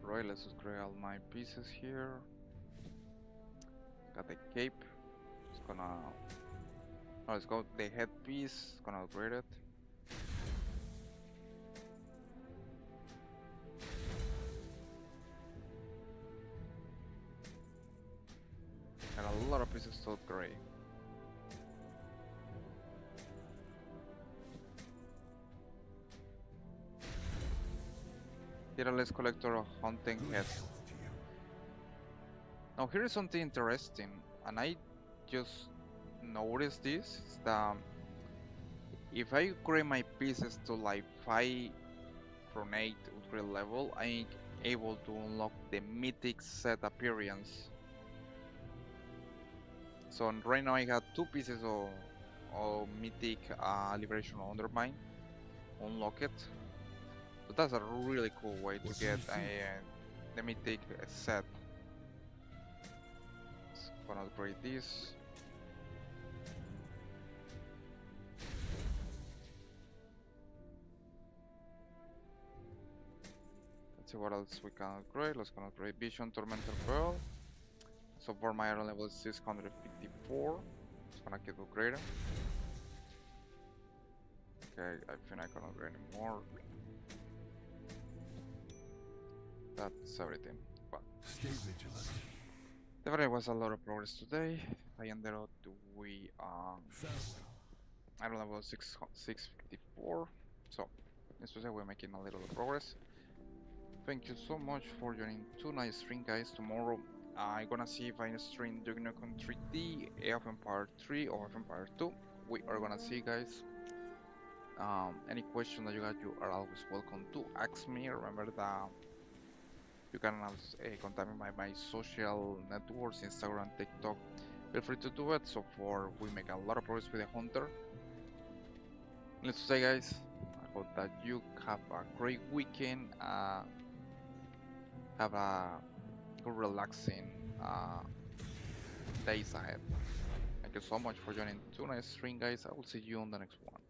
Right, let's upgrade all my pieces here. Got the cape. It's gonna. Oh, let's go. The headpiece. It's gonna upgrade it. And a lot of pieces to upgrade. Here, let's collect our hunting head. Now here is something interesting, and I just noticed this, is that if I upgrade my pieces to like 5 from 8 upgrade level, I'm able to unlock the mythic set appearance. So right now I have 2 pieces of mythic liberation undermine, unlock it. So that's a really cool way to get the mythic set. Gonna upgrade this. Let's see what else we can upgrade. Let's gonna upgrade Vision Tormentor Pearl. So for my iron level is 654. It's gonna get upgraded. Okay, I think I can upgrade more. That's everything. But Stay vigilant. definitely was a lot of progress today. I ended up with Farewell. iron level 654. So let's just say we're making a little progress. Thank you so much for joining tonight's stream, guys. Tomorrow I'm gonna see if I stream Duke Nukem 3D, Age of Empire 3 or Age of Empire 2. We are gonna see, guys. Any question that you got, you are always welcome to ask me. Remember that you can also contact me by my social networks, Instagram, TikTok. Feel free to do it. So far, we make a lot of progress with the Hunter. Let's say, guys, I hope that you have a great weekend. Have a good, relaxing days ahead. Thank you so much for joining tonight's stream, guys. I will see you on the next one.